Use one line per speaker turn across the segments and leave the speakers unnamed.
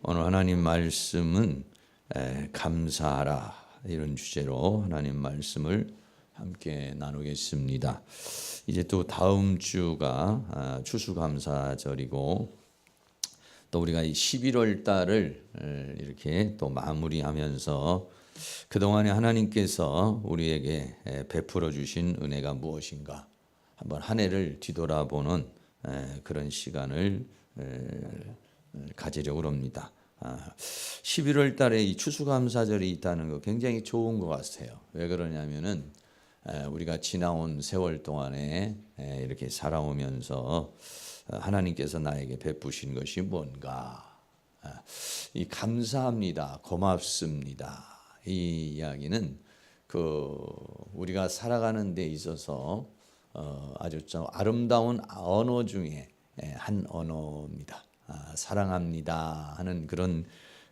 오늘 하나님 말씀은 감사하라 이런 주제로 하나님 말씀을 함께 나누겠습니다. 이제 또 다음 주가 추수감사절이고 또 우리가 이 11월 달을 이렇게 또 마무리하면서 그동안에 하나님께서 우리에게 베풀어 주신 은혜가 무엇인가 한번 한 해를 뒤돌아보는 그런 시간을 가지려고 합니다. 11월 달에 이 추수감사절이 있다는 거 굉장히 좋은 것 같아요. 왜 그러냐면은 우리가 지나온 세월 동안에 이렇게 살아오면서 하나님께서 나에게 베푸신 것이 뭔가, 이 감사합니다, 고맙습니다. 이 이야기는 우리가 살아가는 데 있어서 아주 좀 아름다운 언어 중에 한 언어입니다. 사랑합니다 하는 그런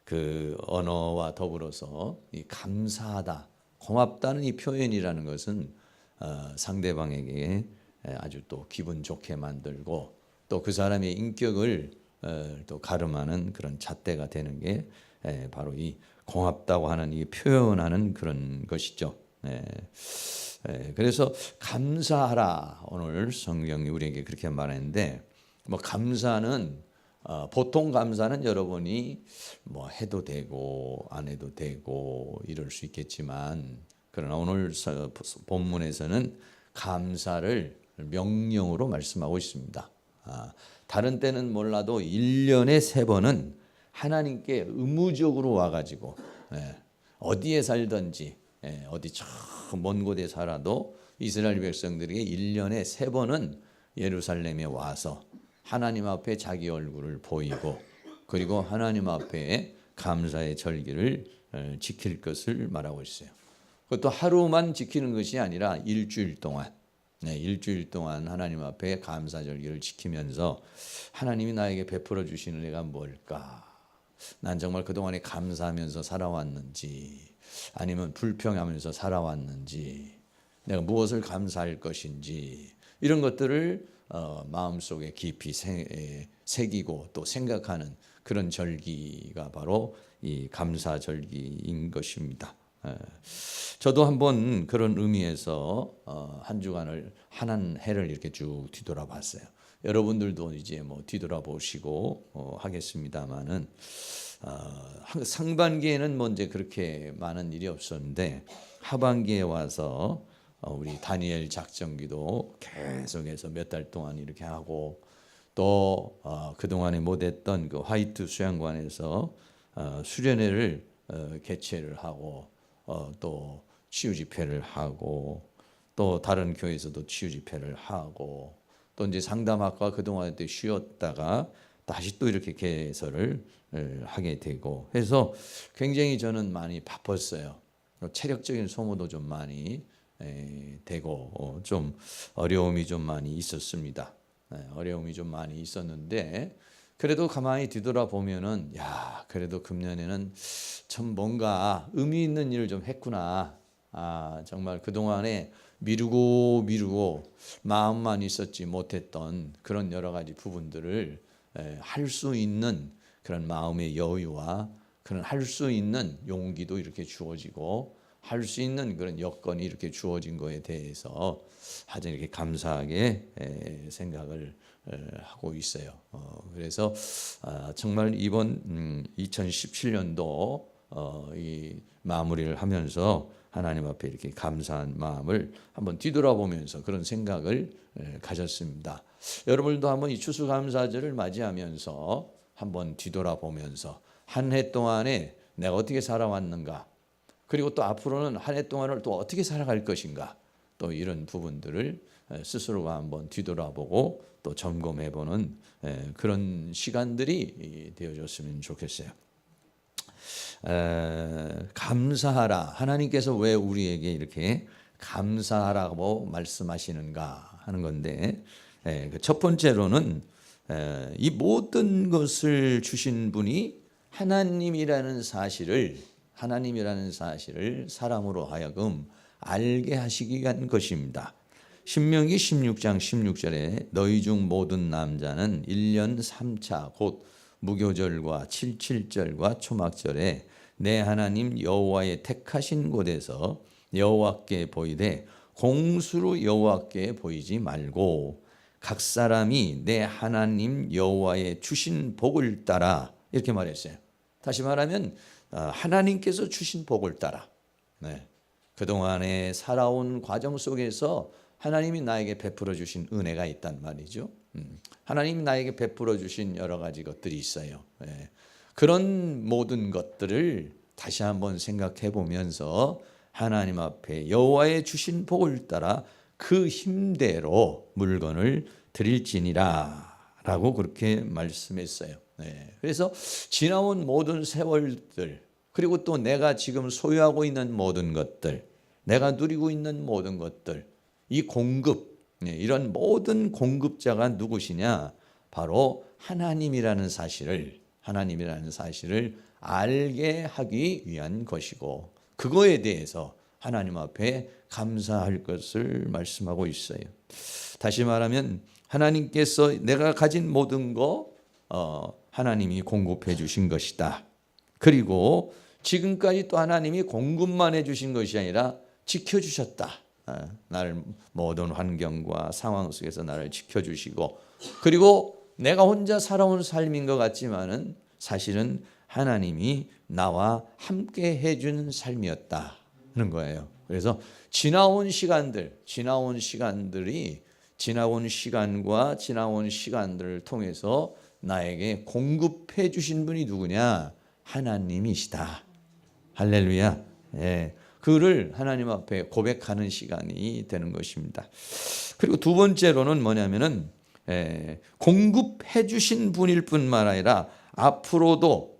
그 언어와 더불어서 이 감사하다, 고맙다는 이 표현이라는 것은 상대방에게 아주 또 기분 좋게 만들고 또 그 사람의 인격을 또 가름하는 그런 잣대가 되는 게 바로 이 고맙다고 하는 이 표현하는 그런 것이죠. 그래서 감사하라, 오늘 성경이 우리에게 그렇게 말했는데, 뭐 감사는 보통 감사는 여러분이 뭐 해도 되고 안 해도 되고 이럴 수 있겠지만, 그러나 오늘 본문에서는 감사를 명령으로 말씀하고 있습니다. 다른 때는 몰라도 1년에 3번은 하나님께 의무적으로 와가지고 어디에 살든지 어디 저 먼 곳에 살아도 이스라엘 백성들에게 1년에 3번은 예루살렘에 와서 하나님 앞에 자기 얼굴을 보이고 그리고 하나님 앞에 감사의 절기를 지킬 것을 말하고 있어요. 그것도 하루만 지키는 것이 아니라 일주일 동안, 일주일 동안 하나님 앞에 감사 절기를 지키면서 하나님이 나에게 베풀어 주시는 은혜가 뭘까? 난 정말 그동안에 감사하면서 살아왔는지, 아니면 불평하면서 살아왔는지, 내가 무엇을 감사할 것인지, 이런 것들을 마음속에 깊이 새기고 또 생각하는 그런 절기가 바로 이 감사 절기인 것입니다. 저도 한번 그런 의미에서 한 주간을 한 해를 이렇게 쭉 뒤돌아봤어요. 여러분들도 이제 뭐 뒤돌아보시고 하겠습니다만은 상반기에는 뭐 이제 그렇게 많은 일이 없었는데 하반기에 와서 우리 다니엘 작전기도 계속해서 몇 달 동안 이렇게 하고 또 그동안에 못했던 그 화이트 수양관에서 수련회를 개최를 하고 또 치유 집회를 하고 또 다른 교회에서도 치유 집회를 하고 또 이제 상담학과 그동안에 또 쉬었다가 다시 또 이렇게 개설을 하게 되고 해서 굉장히 저는 많이 바빴어요. 체력적인 소모도 좀 많이 되고 좀 어려움이 좀 많이 있었습니다. 어려움이 좀 많이 있었는데 그래도 가만히 뒤돌아보면은 그래도 금년에는 참 뭔가 의미 있는 일을 좀 했구나. 정말 그동안에 미루고 마음만 있었지 못했던 그런 여러 가지 부분들을 할 수 있는 그런 마음의 여유와 그런 할 수 있는 용기도 이렇게 주어지고 할 수 있는 그런 여건이 이렇게 주어진 거에 대해서 아주 이렇게 감사하게 생각을 하고 있어요. 그래서 정말 이번 2017년도 이 마무리를 하면서 하나님 앞에 이렇게 감사한 마음을 한번 뒤돌아보면서 그런 생각을 가졌습니다. 여러분도 한번 이 추수감사절을 맞이하면서 한번 뒤돌아보면서 한 해 동안에 내가 어떻게 살아왔는가, 그리고 또 앞으로는 한 해 동안을 또 어떻게 살아갈 것인가, 또 이런 부분들을 스스로가 한번 뒤돌아보고 또 점검해보는 그런 시간들이 되어줬으면 좋겠어요. 감사하라, 하나님께서 왜 우리에게 이렇게 감사하라고 말씀하시는가 하는 건데, 첫 번째로는 이 모든 것을 주신 분이 하나님이라는 사실을 사람으로 하여금 알게 하시기 위한 것입니다. 신명기 16장 16절에 너희 중 모든 남자는 1년 3차 곧 무교절과 칠칠절과 초막절에 내 하나님 여호와의 택하신 곳에서 여호와께 보이되 공수로 여호와께 보이지 말고 각 사람이 내 하나님 여호와의 주신 복을 따라, 이렇게 말했어요. 다시 말하면 하나님께서 주신 복을 따라. 네. 그동안에 살아온 과정 속에서 하나님이 나에게 베풀어 주신 은혜가 있단 말이죠. 하나님이 나에게 베풀어 주신 여러 가지 것들이 있어요. 네. 그런 모든 것들을 다시 한번 생각해 보면서 하나님 앞에 여호와의 주신 복을 따라 그 힘대로 물건을 드릴지니라 라고 그렇게 말씀했어요. 네. 그래서 지나온 모든 세월들, 그리고 또 내가 지금 소유하고 있는 모든 것들, 내가 누리고 있는 모든 것들, 이 공급, 이런 모든 공급자가 누구시냐? 바로 하나님이라는 사실을 알게 하기 위한 것이고, 그거에 대해서 하나님 앞에 감사할 것을 말씀하고 있어요. 다시 말하면 하나님께서 내가 가진 모든 거 하나님이 공급해 주신 것이다. 그리고 지금까지 또 하나님이 공급만 해 주신 것이 아니라 지켜주셨다. 나를 모든 환경과 상황 속에서 나를 지켜주시고, 그리고 내가 혼자 살아온 삶인 것 같지만은 사실은 하나님이 나와 함께 해준 삶이었다는 거예요. 그래서 지나온 시간과 지나온 시간들을 통해서 나에게 공급해 주신 분이 누구냐? 하나님이시다. 할렐루야. 예. 그를 하나님 앞에 고백하는 시간이 되는 것입니다. 그리고 두 번째로는 뭐냐면은 공급해 주신 분일 뿐만 아니라 앞으로도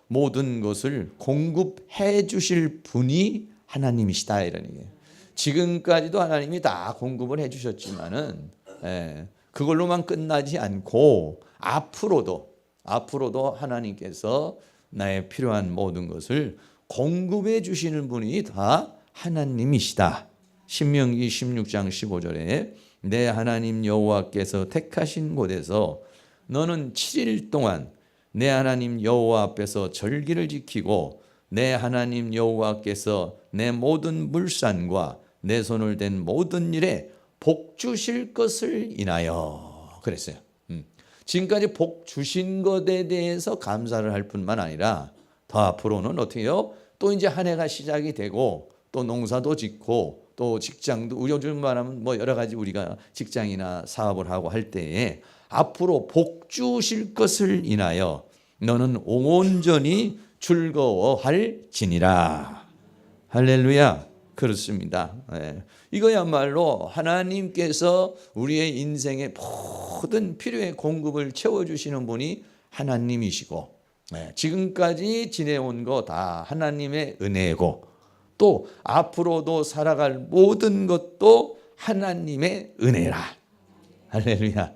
모든 것을 공급해 주실 분이 하나님이시다, 이런 얘기예요. 지금까지도 하나님이 다 공급을 해 주셨지만은 그걸로만 끝나지 않고 앞으로도 하나님께서 나의 필요한 모든 것을 공급해 주시는 분이 다 하나님이시다. 신명기 16장 15절에 내 하나님 여호와께서 택하신 곳에서 너는 7일 동안 내 하나님 여호와 앞에서 절기를 지키고 내 하나님 여호와께서 내 모든 물산과 내 손을 댄 모든 일에 복 주실 것을 인하여 그랬어요. 지금까지 복 주신 것에 대해서 감사를 할 뿐만 아니라 더 앞으로는 어떻게 해요? 또 이제 한 해가 시작이 되고 또 농사도 짓고 또 직장도, 요즘 말하면 뭐 여러 가지 우리가 직장이나 사업을 하고 할 때에 앞으로 복 주실 것을 인하여 너는 온전히 즐거워할지니라. 할렐루야. 그렇습니다. 이거야말로 하나님께서 우리의 인생의 모든 필요의 공급을 채워주시는 분이 하나님이시고, 지금까지 지내온 거 다 하나님의 은혜고, 또 앞으로도 살아갈 모든 것도 하나님의 은혜라. 할렐루야.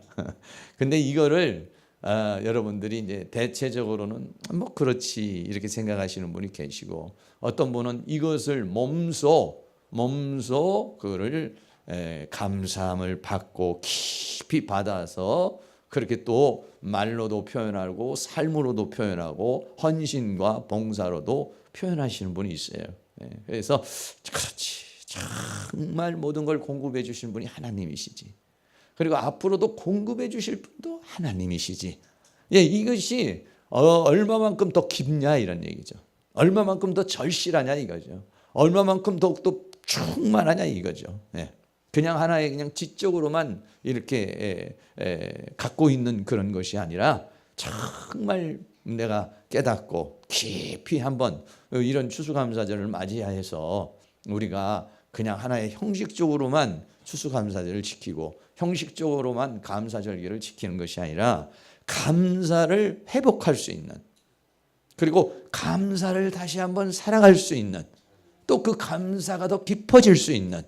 근데 이거를 여러분들이 이제 대체적으로는 뭐 그렇지 이렇게 생각하시는 분이 계시고, 어떤 분은 이것을 몸소 그거를 감사함을 받고 깊이 받아서 그렇게 또 말로도 표현하고 삶으로도 표현하고 헌신과 봉사로도 표현하시는 분이 있어요. 그래서 그렇지, 정말 모든 걸 공급해 주신 분이 하나님이시지, 그리고 앞으로도 공급해 주실 분도 하나님이시지. 이것이 얼마만큼 더 깊냐 이런 얘기죠. 얼마만큼 더 절실하냐 이거죠. 얼마만큼 더욱더 충만하냐 이거죠. 그냥 하나의 그냥 지적으로만 이렇게 갖고 있는 그런 것이 아니라 정말 내가 깨닫고 깊이 한번 이런 추수감사절을 맞이해서 우리가 그냥 하나의 형식적으로만 추수감사절을 지키고 형식적으로만 감사절기를 지키는 것이 아니라 감사를 회복할 수 있는, 그리고 감사를 다시 한번 살아갈 수 있는, 또 그 감사가 더 깊어질 수 있는,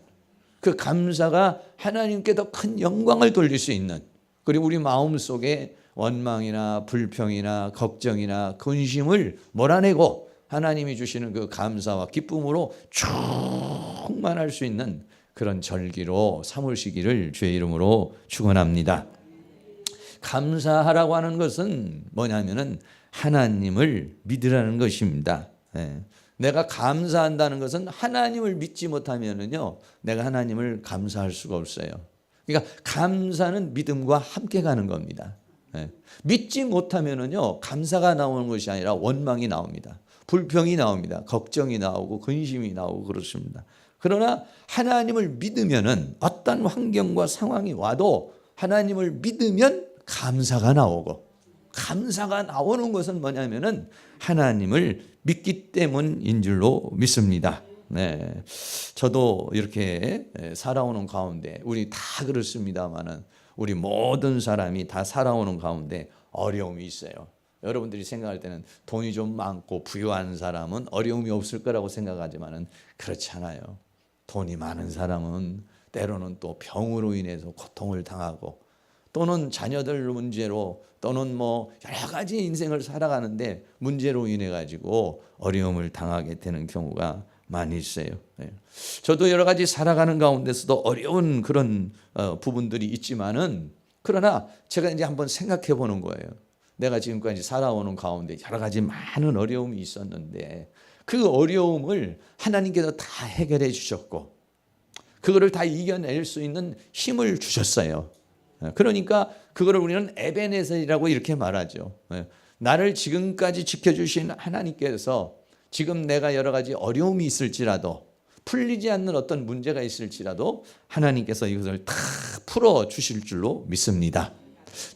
그 감사가 하나님께 더 큰 영광을 돌릴 수 있는, 그리고 우리 마음속에 원망이나 불평이나 걱정이나 근심을 몰아내고 하나님이 주시는 그 감사와 기쁨으로 충만할 수 있는 그런 절기로 삼으시기를 주의 이름으로 축원합니다. 감사하라고 하는 것은 뭐냐면은 하나님을 믿으라는 것입니다. 예. 내가 감사한다는 것은 하나님을 믿지 못하면은요, 내가 하나님을 감사할 수가 없어요. 그러니까 감사는 믿음과 함께 가는 겁니다. 예. 믿지 못하면은요, 감사가 나오는 것이 아니라 원망이 나옵니다. 불평이 나옵니다. 걱정이 나오고 근심이 나오고 그렇습니다. 그러나 하나님을 믿으면은 어떤 환경과 상황이 와도 하나님을 믿으면 감사가 나오고, 감사가 나오는 것은 뭐냐면은 하나님을 믿기 때문인 줄로 믿습니다. 네, 저도 이렇게 살아오는 가운데 우리 다 그렇습니다만은 우리 모든 사람이 다 살아오는 가운데 어려움이 있어요. 여러분들이 생각할 때는 돈이 좀 많고 부유한 사람은 어려움이 없을 거라고 생각하지만은 그렇지 않아요. 돈이 많은 사람은 때로는 또 병으로 인해서 고통을 당하고, 또는 자녀들 문제로, 또는 뭐 여러 가지 인생을 살아가는데 문제로 인해 가지고 어려움을 당하게 되는 경우가 많이 있어요. 저도 여러 가지 살아가는 가운데서도 어려운 그런 부분들이 있지만은, 그러나 제가 이제 한번 생각해 보는 거예요. 내가 지금까지 살아오는 가운데 여러 가지 많은 어려움이 있었는데 그 어려움을 하나님께서 다 해결해 주셨고, 그거를 다 이겨낼 수 있는 힘을 주셨어요. 그러니까 그거를 우리는 에베네셀이라고 이렇게 말하죠. 나를 지금까지 지켜주신 하나님께서 지금 내가 여러 가지 어려움이 있을지라도, 풀리지 않는 어떤 문제가 있을지라도 하나님께서 이것을 다 풀어주실 줄로 믿습니다.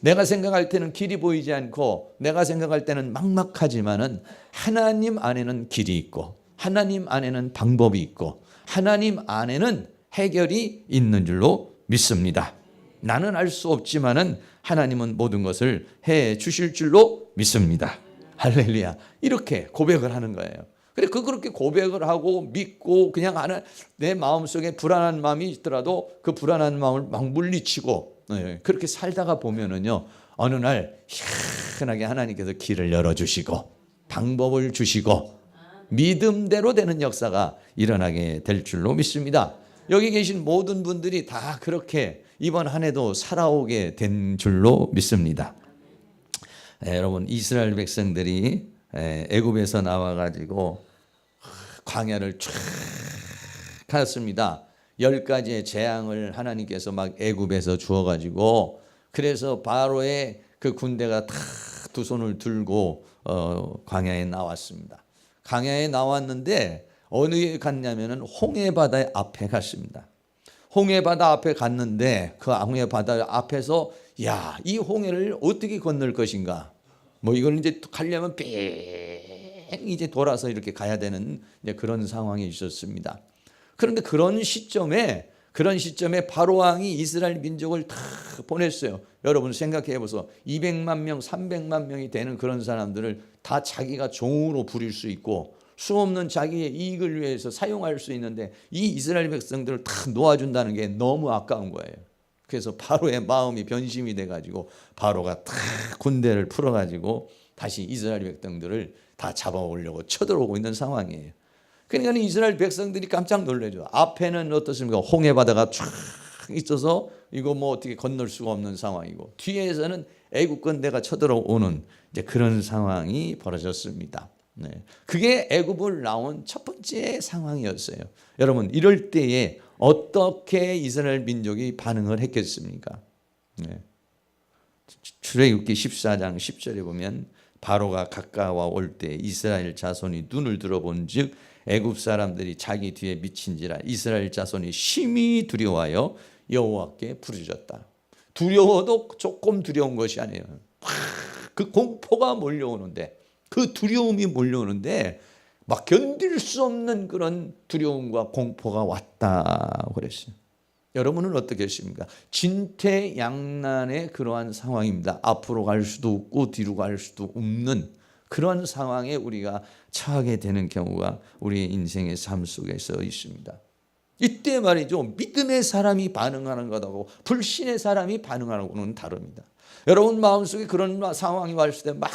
내가 생각할 때는 길이 보이지 않고, 내가 생각할 때는 막막하지만은 하나님 안에는 길이 있고, 하나님 안에는 방법이 있고, 하나님 안에는 해결이 있는 줄로 믿습니다. 나는 알 수 없지만은 하나님은 모든 것을 해 주실 줄로 믿습니다. 할렐루야. 이렇게 고백을 하는 거예요. 그래, 그렇게 고백을 하고 믿고 그냥 내 마음속에 불안한 마음이 있더라도 그 불안한 마음을 막 물리치고 그렇게 살다가 보면은요, 어느 날 희한하게 하나님께서 길을 열어주시고 방법을 주시고 믿음대로 되는 역사가 일어나게 될 줄로 믿습니다. 여기 계신 모든 분들이 다 그렇게 이번 한 해도 살아오게 된 줄로 믿습니다. 여러분, 이스라엘 백성들이 애굽에서 나와가지고 광야를 쫙 갔습니다. 10가지의 재앙을 하나님께서 막 애굽에서 주어가지고, 그래서 바로의 그 군대가 다 두 손을 들고 광야에 나왔습니다. 광야에 나왔는데 어디에 갔냐면은 홍해바다 앞에 갔습니다. 홍해바다 앞에 갔는데 그 홍해바다 앞에서 이 홍해를 어떻게 건널 것인가? 뭐 이걸 이제 가려면 뺑 이제 돌아서 이렇게 가야 되는 이제 그런 상황이 있었습니다. 그런데 그런 시점에 바로 왕이 이스라엘 민족을 다 보냈어요. 여러분 생각해 보세요. 200만 명, 300만 명이 되는 그런 사람들을 다 자기가 종으로 부릴 수 있고 수없는 자기의 이익을 위해서 사용할 수 있는데 이 이스라엘 백성들을 다 놓아준다는 게 너무 아까운 거예요. 그래서 바로의 마음이 변심이 돼가지고 바로가 다 군대를 풀어가지고 다시 이스라엘 백성들을 다 잡아오려고 쳐들어오고 있는 상황이에요. 그러니까 이스라엘 백성들이 깜짝 놀라죠. 앞에는 어떻습니까? 홍해바다가 쫙 있어서 이거 뭐 어떻게 건널 수가 없는 상황이고, 뒤에서는 애국 군대가 쳐들어오는 이제 그런 상황이 벌어졌습니다. 그게 애굽을 나온 첫 번째 상황이었어요. 여러분, 이럴 때에 어떻게 이스라엘 민족이 반응을 했겠습니까? 출애굽기 14장 10절에 보면 바로가 가까워 올 때 이스라엘 자손이 눈을 들어본즉 애굽 사람들이 자기 뒤에 미친지라 이스라엘 자손이 심히 두려워하여 여호와께 부르짖었다. 두려워도 조금 두려운 것이 아니에요. 그 공포가 몰려오는데, 그 두려움이 몰려오는데 막 견딜 수 없는 그런 두려움과 공포가 왔다고 그랬어요. 여러분은 어떻겠습니까? 진퇴양난의 그러한 상황입니다. 앞으로 갈 수도 없고 뒤로 갈 수도 없는 그런 상황에 우리가 처하게 되는 경우가 우리의 인생의 삶 속에서 있습니다. 이때 말이죠, 믿음의 사람이 반응하는 것하고 불신의 사람이 반응하는 것은 다릅니다. 여러분 마음속에 그런 상황이 왔을 때 막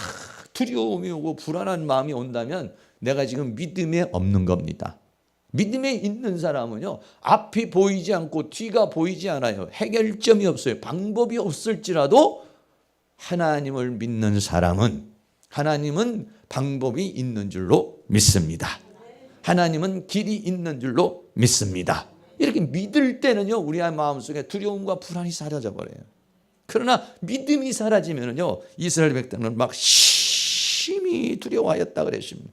두려움이 오고 불안한 마음이 온다면 내가 지금 믿음에 없는 겁니다. 믿음에 있는 사람은요, 앞이 보이지 않고 뒤가 보이지 않아요. 해결점이 없어요. 방법이 없을지라도 하나님을 믿는 사람은 하나님은 방법이 있는 줄로 믿습니다. 하나님은 길이 있는 줄로 믿습니다. 이렇게 믿을 때는요, 우리의 마음속에 두려움과 불안이 사라져 버려요. 그러나 믿음이 사라지면요, 이스라엘 백성은 막 심히 두려워하였다 그랬습니다.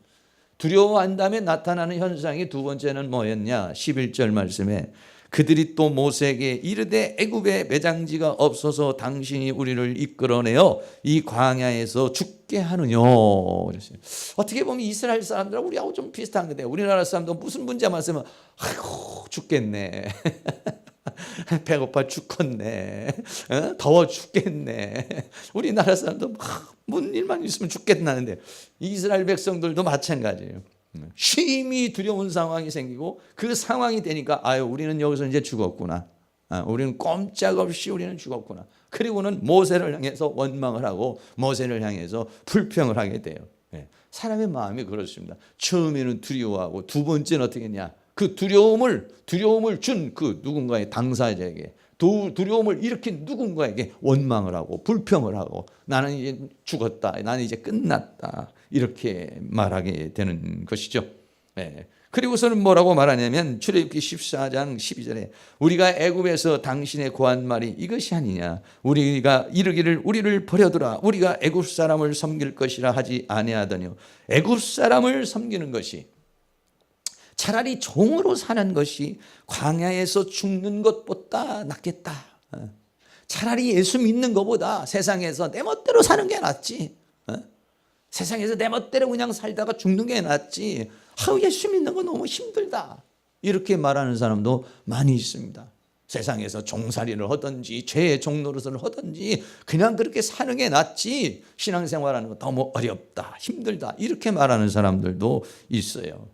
두려워한 다음에 나타나는 현상이 두 번째는 뭐였냐? 11절 말씀에 그들이 또 모세에게 이르되 애굽에 매장지가 없어서 당신이 우리를 이끌어내어 이 광야에서 죽게 하느뇨. 그랬어요. 어떻게 보면 이스라엘 사람들하고 우리하고 좀 비슷한 건데, 우리나라 사람도 무슨 문제만 있으면 아이고 죽겠네. 배고파 죽겠네. 더워 죽겠네. 우리나라 사람도 뭔 일만 있으면 죽겠나는데, 이스라엘 백성들도 마찬가지예요. 심히 두려운 상황이 생기고 그 상황이 되니까 아유, 우리는 여기서 이제 죽었구나. 우리는 꼼짝없이 우리는 죽었구나. 그리고는 모세를 향해서 원망을 하고 모세를 향해서 불평을 하게 돼요. 사람의 마음이 그렇습니다. 처음에는 두려워하고 두 번째는 어떻게 했냐? 그 두려움을 준 그 누군가의 당사자에게, 두려움을 일으킨 누군가에게 원망을 하고 불평을 하고 나는 이제 죽었다, 나는 이제 끝났다, 이렇게 말하게 되는 것이죠. 그리고서는 뭐라고 말하냐면 출애굽기 14장 12절에 우리가 애굽에서 당신의 고한 말이 이것이 아니냐? 우리가 이르기를 우리를 버려두라, 우리가 애굽 사람을 섬길 것이라 하지 아니하더뇨. 애굽 사람을 섬기는 것이, 차라리 종으로 사는 것이 광야에서 죽는 것보다 낫겠다. 차라리 예수 믿는 것보다 세상에서 내 멋대로 사는 게 낫지. 세상에서 내 멋대로 그냥 살다가 죽는 게 낫지. 예수 믿는 건 너무 힘들다. 이렇게 말하는 사람도 많이 있습니다. 세상에서 종살이를 하든지 죄의 종노릇을 하든지 그냥 그렇게 사는 게 낫지, 신앙생활하는 거 너무 어렵다, 힘들다, 이렇게 말하는 사람들도 있어요.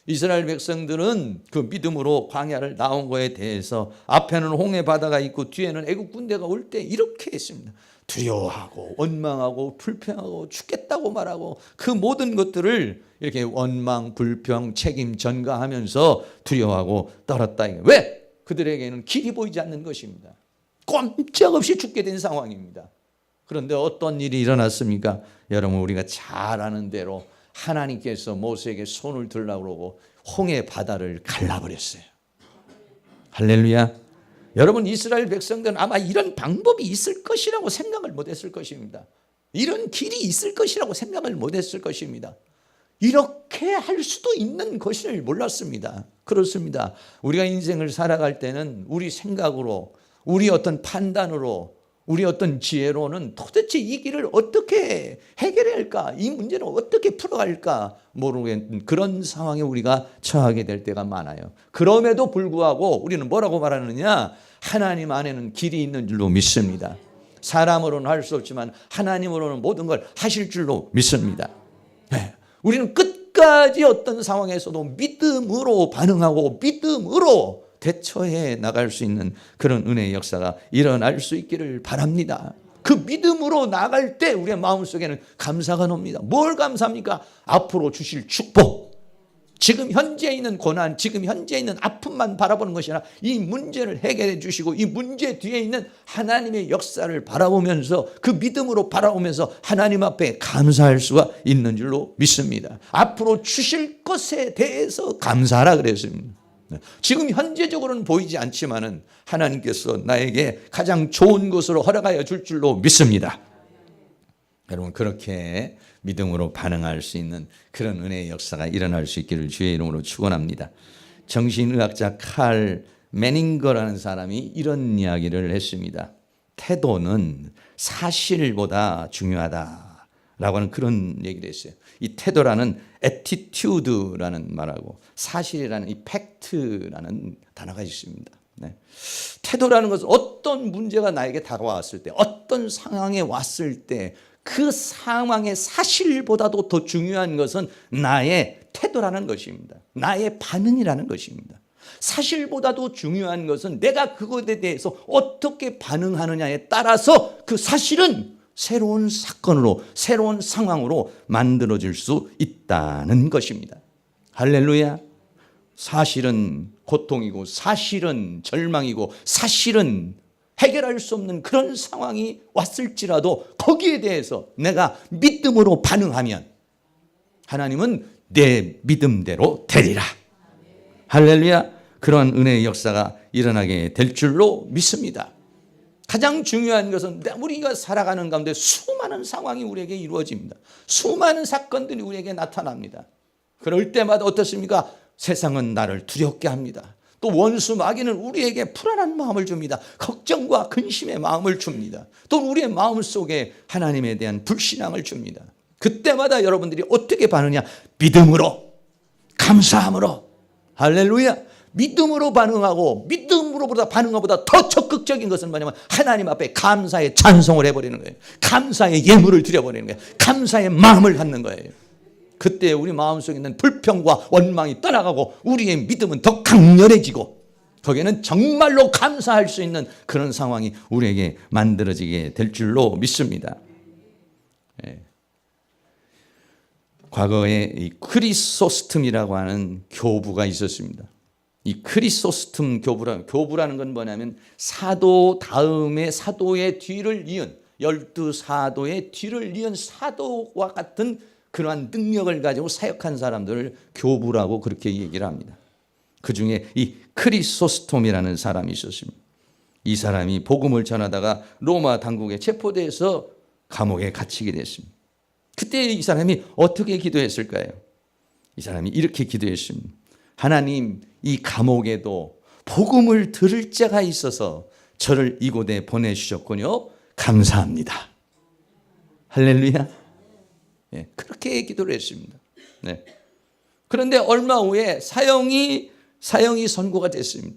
이스라엘 백성들은 그 믿음으로 광야를 나온 거에 대해서 앞에는 홍해 바다가 있고 뒤에는 애국 군대가 올 때 이렇게 했습니다. 두려워하고 원망하고 불평하고 죽겠다고 말하고 그 모든 것들을 이렇게 원망, 불평, 책임 전가하면서 두려워하고 떨었다. 왜? 그들에게는 길이 보이지 않는 것입니다. 꼼짝없이 죽게 된 상황입니다. 그런데 어떤 일이 일어났습니까? 여러분, 우리가 잘 아는 대로 하나님께서 모세에게 손을 들라고 그러고 홍해 바다를 갈라버렸어요. 할렐루야. 여러분, 이스라엘 백성들은 아마 이런 방법이 있을 것이라고 생각을 못했을 것입니다. 이런 길이 있을 것이라고 생각을 못했을 것입니다. 이렇게 할 수도 있는 것을 몰랐습니다. 그렇습니다. 우리가 인생을 살아갈 때는 우리 생각으로, 우리 어떤 판단으로, 우리 어떤 지혜로는 도대체 이 길을 어떻게 해결해야 할까, 이 문제를 어떻게 풀어갈까 모르겠는 그런 상황에 우리가 처하게 될 때가 많아요. 그럼에도 불구하고 우리는 뭐라고 말하느냐? 하나님 안에는 길이 있는 줄로 믿습니다. 사람으로는 할 수 없지만 하나님으로는 모든 걸 하실 줄로 믿습니다. 우리는 끝까지 어떤 상황에서도 믿음으로 반응하고 믿음으로 대처해 나갈 수 있는 그런 은혜의 역사가 일어날 수 있기를 바랍니다. 그 믿음으로 나갈 때 우리의 마음속에는 감사가 놉니다. 뭘 감사합니까? 앞으로 주실 축복, 지금 현재 있는 고난, 지금 현재 있는 아픔만 바라보는 것이 아니라 이 문제를 해결해 주시고 이 문제 뒤에 있는 하나님의 역사를 바라보면서, 그 믿음으로 바라보면서 하나님 앞에 감사할 수가 있는 줄로 믿습니다. 앞으로 주실 것에 대해서 감사하라 그랬습니다. 지금 현재적으로는 보이지 않지만은 하나님께서 나에게 가장 좋은 것으로 허락하여 줄 줄로 믿습니다. 여러분, 그렇게 믿음으로 반응할 수 있는 그런 은혜의 역사가 일어날 수 있기를 주의 이름으로 축원합니다. 정신의학자 칼 매닝거라는 사람이 이런 이야기를 했습니다. 태도는 사실보다 중요하다라고 하는 그런 얘기를 했어요. 이 태도라는 attitude라는 말하고 사실이라는 이 팩트라는 단어가 있습니다. 태도라는 것은 어떤 문제가 나에게 다가왔을 때, 어떤 상황에 왔을 때 그 상황의 사실보다도 더 중요한 것은 나의 태도라는 것입니다. 나의 반응이라는 것입니다. 사실보다도 중요한 것은 내가 그것에 대해서 어떻게 반응하느냐에 따라서 그 사실은 새로운 사건으로, 새로운 상황으로 만들어질 수 있다는 것입니다. 할렐루야. 사실은 고통이고 사실은 절망이고 사실은 해결할 수 없는 그런 상황이 왔을지라도 거기에 대해서 내가 믿음으로 반응하면 하나님은 내 믿음대로 되리라. 할렐루야. 그런 은혜의 역사가 일어나게 될 줄로 믿습니다. 가장 중요한 것은 우리가 살아가는 가운데 수많은 상황이 우리에게 이루어집니다. 수많은 사건들이 우리에게 나타납니다. 그럴 때마다 어떻습니까? 세상은 나를 두렵게 합니다. 또 원수 마귀는 우리에게 불안한 마음을 줍니다. 걱정과 근심의 마음을 줍니다. 또 우리의 마음 속에 하나님에 대한 불신앙을 줍니다. 그때마다 여러분들이 어떻게 반응하냐? 믿음으로, 감사함으로. 할렐루야. 믿음으로 반응하고 믿음으로보다 반응보다 더 적극적인 것은 뭐냐면 하나님 앞에 감사의 찬송을 해버리는 거예요. 감사의 예물을 드려버리는 거예요. 감사의 마음을 갖는 거예요. 그때 우리 마음속에 있는 불평과 원망이 떠나가고 우리의 믿음은 더 강렬해지고 거기에는 정말로 감사할 수 있는 그런 상황이 우리에게 만들어지게 될 줄로 믿습니다. 예. 과거에 이 크리소스톰이라고 하는 교부가 있었습니다. 이 크리소스톰 교부라는 건 뭐냐면 사도 다음에 사도의 뒤를 이은 12사도의 뒤를 이은 사도와 같은 그러한 능력을 가지고 사역한 사람들을 교부라고 그렇게 얘기를 합니다. 그중에 이 크리소스톰이라는 사람이 있었습니다. 이 사람이 복음을 전하다가 로마 당국에 체포돼서 감옥에 갇히게 됐습니다. 그때 이 사람이 어떻게 기도했을까요? 이 사람이 이렇게 기도했습니다. 하나님, 이 감옥에도 복음을 들을 자가 있어서 저를 이곳에 보내주셨군요. 감사합니다. 할렐루야. 네, 그렇게 기도를 했습니다. 네. 그런데 얼마 후에 사형이 선고가 됐습니다.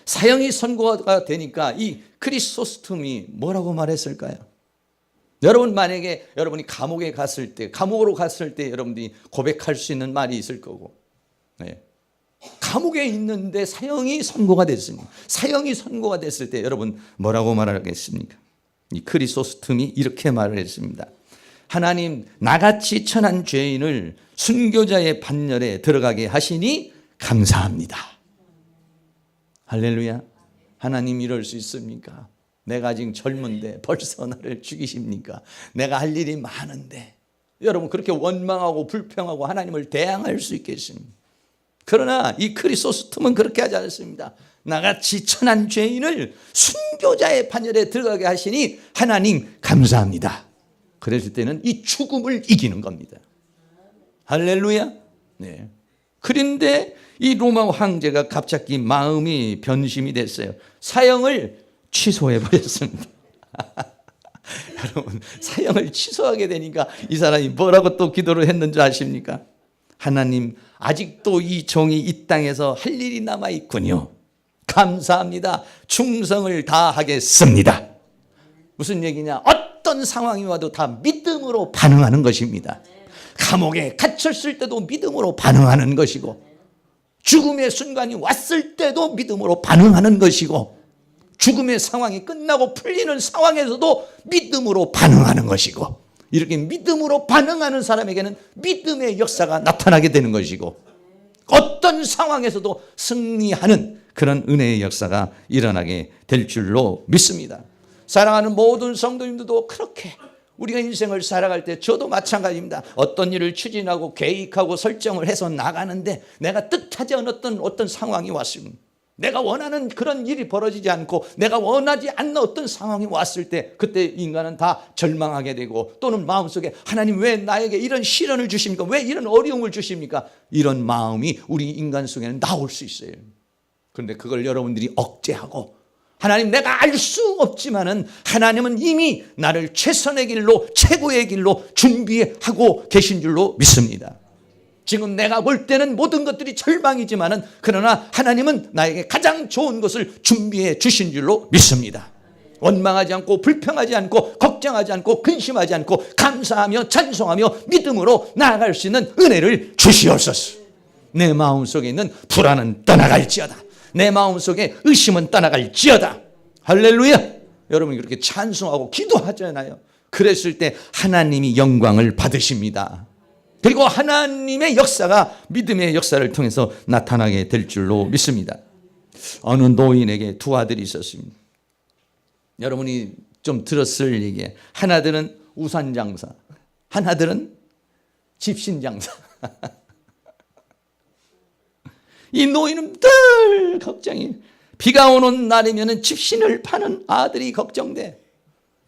사형이 선고가 되니까 이 크리소스톰이 뭐라고 말했을까요? 여러분 만약에 여러분이 감옥으로 갔을 때 여러분들이 고백할 수 있는 말이 있을 거고, 네. 감옥에 있는데 사형이 선고가 됐습니다. 사형이 선고가 됐을 때 여러분 뭐라고 말하겠습니까? 이 크리소스톰이 이렇게 말을 했습니다. 하나님, 나같이 천한 죄인을 순교자의 반열에 들어가게 하시니 감사합니다. 할렐루야. 하나님 이럴 수 있습니까? 내가 아직 젊은데 벌써 나를 죽이십니까? 내가 할 일이 많은데. 여러분 그렇게 원망하고 불평하고 하나님을 대항할 수 있겠습니까? 그러나 이 크리소스톰은 그렇게 하지 않습니다. 나같이 천한 죄인을 순교자의 반열에 들어가게 하시니 하나님 감사합니다. 그랬을 때는 이 죽음을 이기는 겁니다. 할렐루야. 네. 그런데 이 로마 황제가 갑자기 마음이 변심이 됐어요. 사형을 취소해 버렸습니다. 여러분, 사형을 취소하게 되니까 이 사람이 뭐라고 또 기도를 했는 줄 아십니까? 하나님, 아직도 이 종이 이 땅에서 할 일이 남아 있군요. 감사합니다. 충성을 다하겠습니다. 무슨 얘기냐? 어떤 상황이 와도 다 믿음으로 반응하는 것입니다. 감옥에 갇혔을 때도 믿음으로 반응하는 것이고, 죽음의 순간이 왔을 때도 믿음으로 반응하는 것이고, 죽음의 상황이 끝나고 풀리는 상황에서도 믿음으로 반응하는 것이고, 이렇게 믿음으로 반응하는 사람에게는 믿음의 역사가 나타나게 되는 것이고, 어떤 상황에서도 승리하는 그런 은혜의 역사가 일어나게 될 줄로 믿습니다. 사랑하는 모든 성도님들도 그렇게 우리가 인생을 살아갈 때 저도 마찬가지입니다. 어떤 일을 추진하고 계획하고 설정을 해서 나가는데 내가 뜻하지 않았던 어떤 상황이 왔습니다. 내가 원하는 그런 일이 벌어지지 않고 내가 원하지 않는 어떤 상황이 왔을 때 그때 인간은 다 절망하게 되고 또는 마음속에 하나님 왜 나에게 이런 시련을 주십니까? 왜 이런 어려움을 주십니까? 이런 마음이 우리 인간 속에는 나올 수 있어요. 그런데 그걸 여러분들이 억제하고 하나님 내가 알 수 없지만은 하나님은 이미 나를 최선의 길로 최고의 길로 준비하고 계신 줄로 믿습니다. 지금 내가 볼 때는 모든 것들이 절망이지만은 그러나 하나님은 나에게 가장 좋은 것을 준비해 주신 줄로 믿습니다. 원망하지 않고 불평하지 않고 걱정하지 않고 근심하지 않고 감사하며 찬송하며 믿음으로 나아갈 수 있는 은혜를 주시옵소서. 내 마음속에 있는 불안은 떠나갈지어다. 내 마음속에 의심은 떠나갈지어다. 할렐루야. 여러분이 그렇게 찬송하고 기도하잖아요. 그랬을 때 하나님이 영광을 받으십니다. 그리고 하나님의 역사가 믿음의 역사를 통해서 나타나게 될 줄로 믿습니다. 어느 노인에게 두 아들이 있었습니다. 여러분이 좀 들었을 얘기. 하나들은 우산 장사, 하나들은 집신 장사. 이 노인은 늘 걱정이. 비가 오는 날이면 집신을 파는 아들이 걱정돼.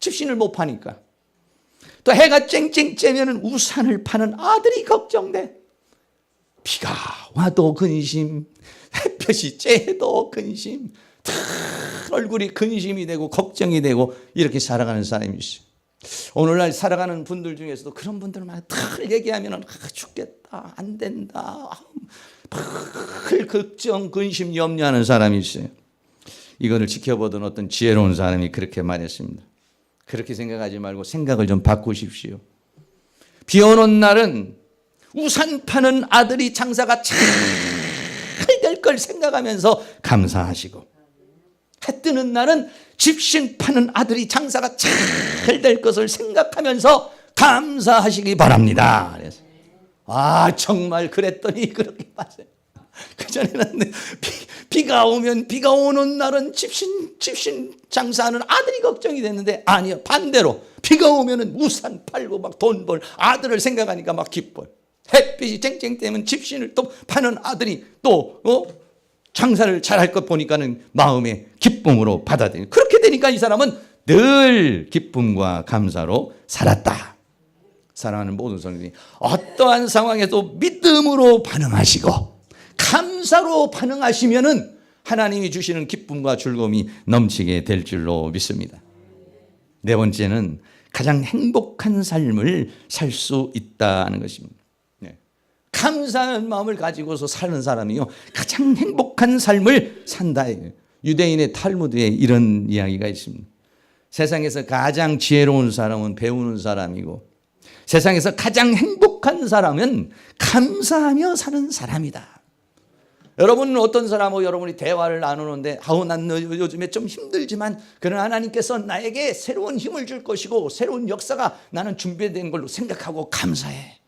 집신을 못 파니까. 또 해가 쨍쨍 쬐면 우산을 파는 아들이 걱정돼. 비가 와도 근심, 햇볕이 쬐도 근심, 다 얼굴이 근심이 되고 걱정이 되고 이렇게 살아가는 사람이 있어요. 오늘날 살아가는 분들 중에서도 그런 분들만 다 얘기하면 죽겠다, 안 된다, 늘 걱정, 근심, 염려하는 사람이 있어요. 이거를 지켜보던 어떤 지혜로운 사람이 그렇게 말했습니다. 그렇게 생각하지 말고 생각을 좀 바꾸십시오. 비 오는 날은 우산 파는 아들이 장사가 잘 될 걸 생각하면서 감사하시고, 해 뜨는 날은 집신 파는 아들이 장사가 잘 될 것을 생각하면서 감사하시기 바랍니다. 그래서 정말 그랬더니 그렇게 맞아요. 그전에는 비가 오면 비가 오는 날은 집신 장사하는 아들이 걱정이 됐는데, 아니요, 반대로 비가 오면 우산 팔고 막 돈 벌 아들을 생각하니까 막 기뻐요. 햇빛이 쨍쨍 떼면 집신을 또 파는 아들이 또 장사를 잘할 것 보니까는 마음의 기쁨으로 받아들이는. 그렇게 되니까 이 사람은 늘 기쁨과 감사로 살았다. 사랑하는 모든 성도님, 어떠한 상황에도 믿음으로 반응하시고 감사로 반응하시면은 하나님이 주시는 기쁨과 즐거움이 넘치게 될 줄로 믿습니다. 네 번째는 가장 행복한 삶을 살 수 있다는 것입니다. 감사한 마음을 가지고서 사는 사람이요, 가장 행복한 삶을 산다. 유대인의 탈무드에 이런 이야기가 있습니다. 세상에서 가장 지혜로운 사람은 배우는 사람이고, 세상에서 가장 행복한 사람은 감사하며 사는 사람이다. 여러분은 어떤 사람하고 여러분이 대화를 나누는데, 난 요즘에 좀 힘들지만 그러나 하나님께서 나에게 새로운 힘을 줄 것이고 새로운 역사가 나는 준비된 걸로 생각하고 감사해.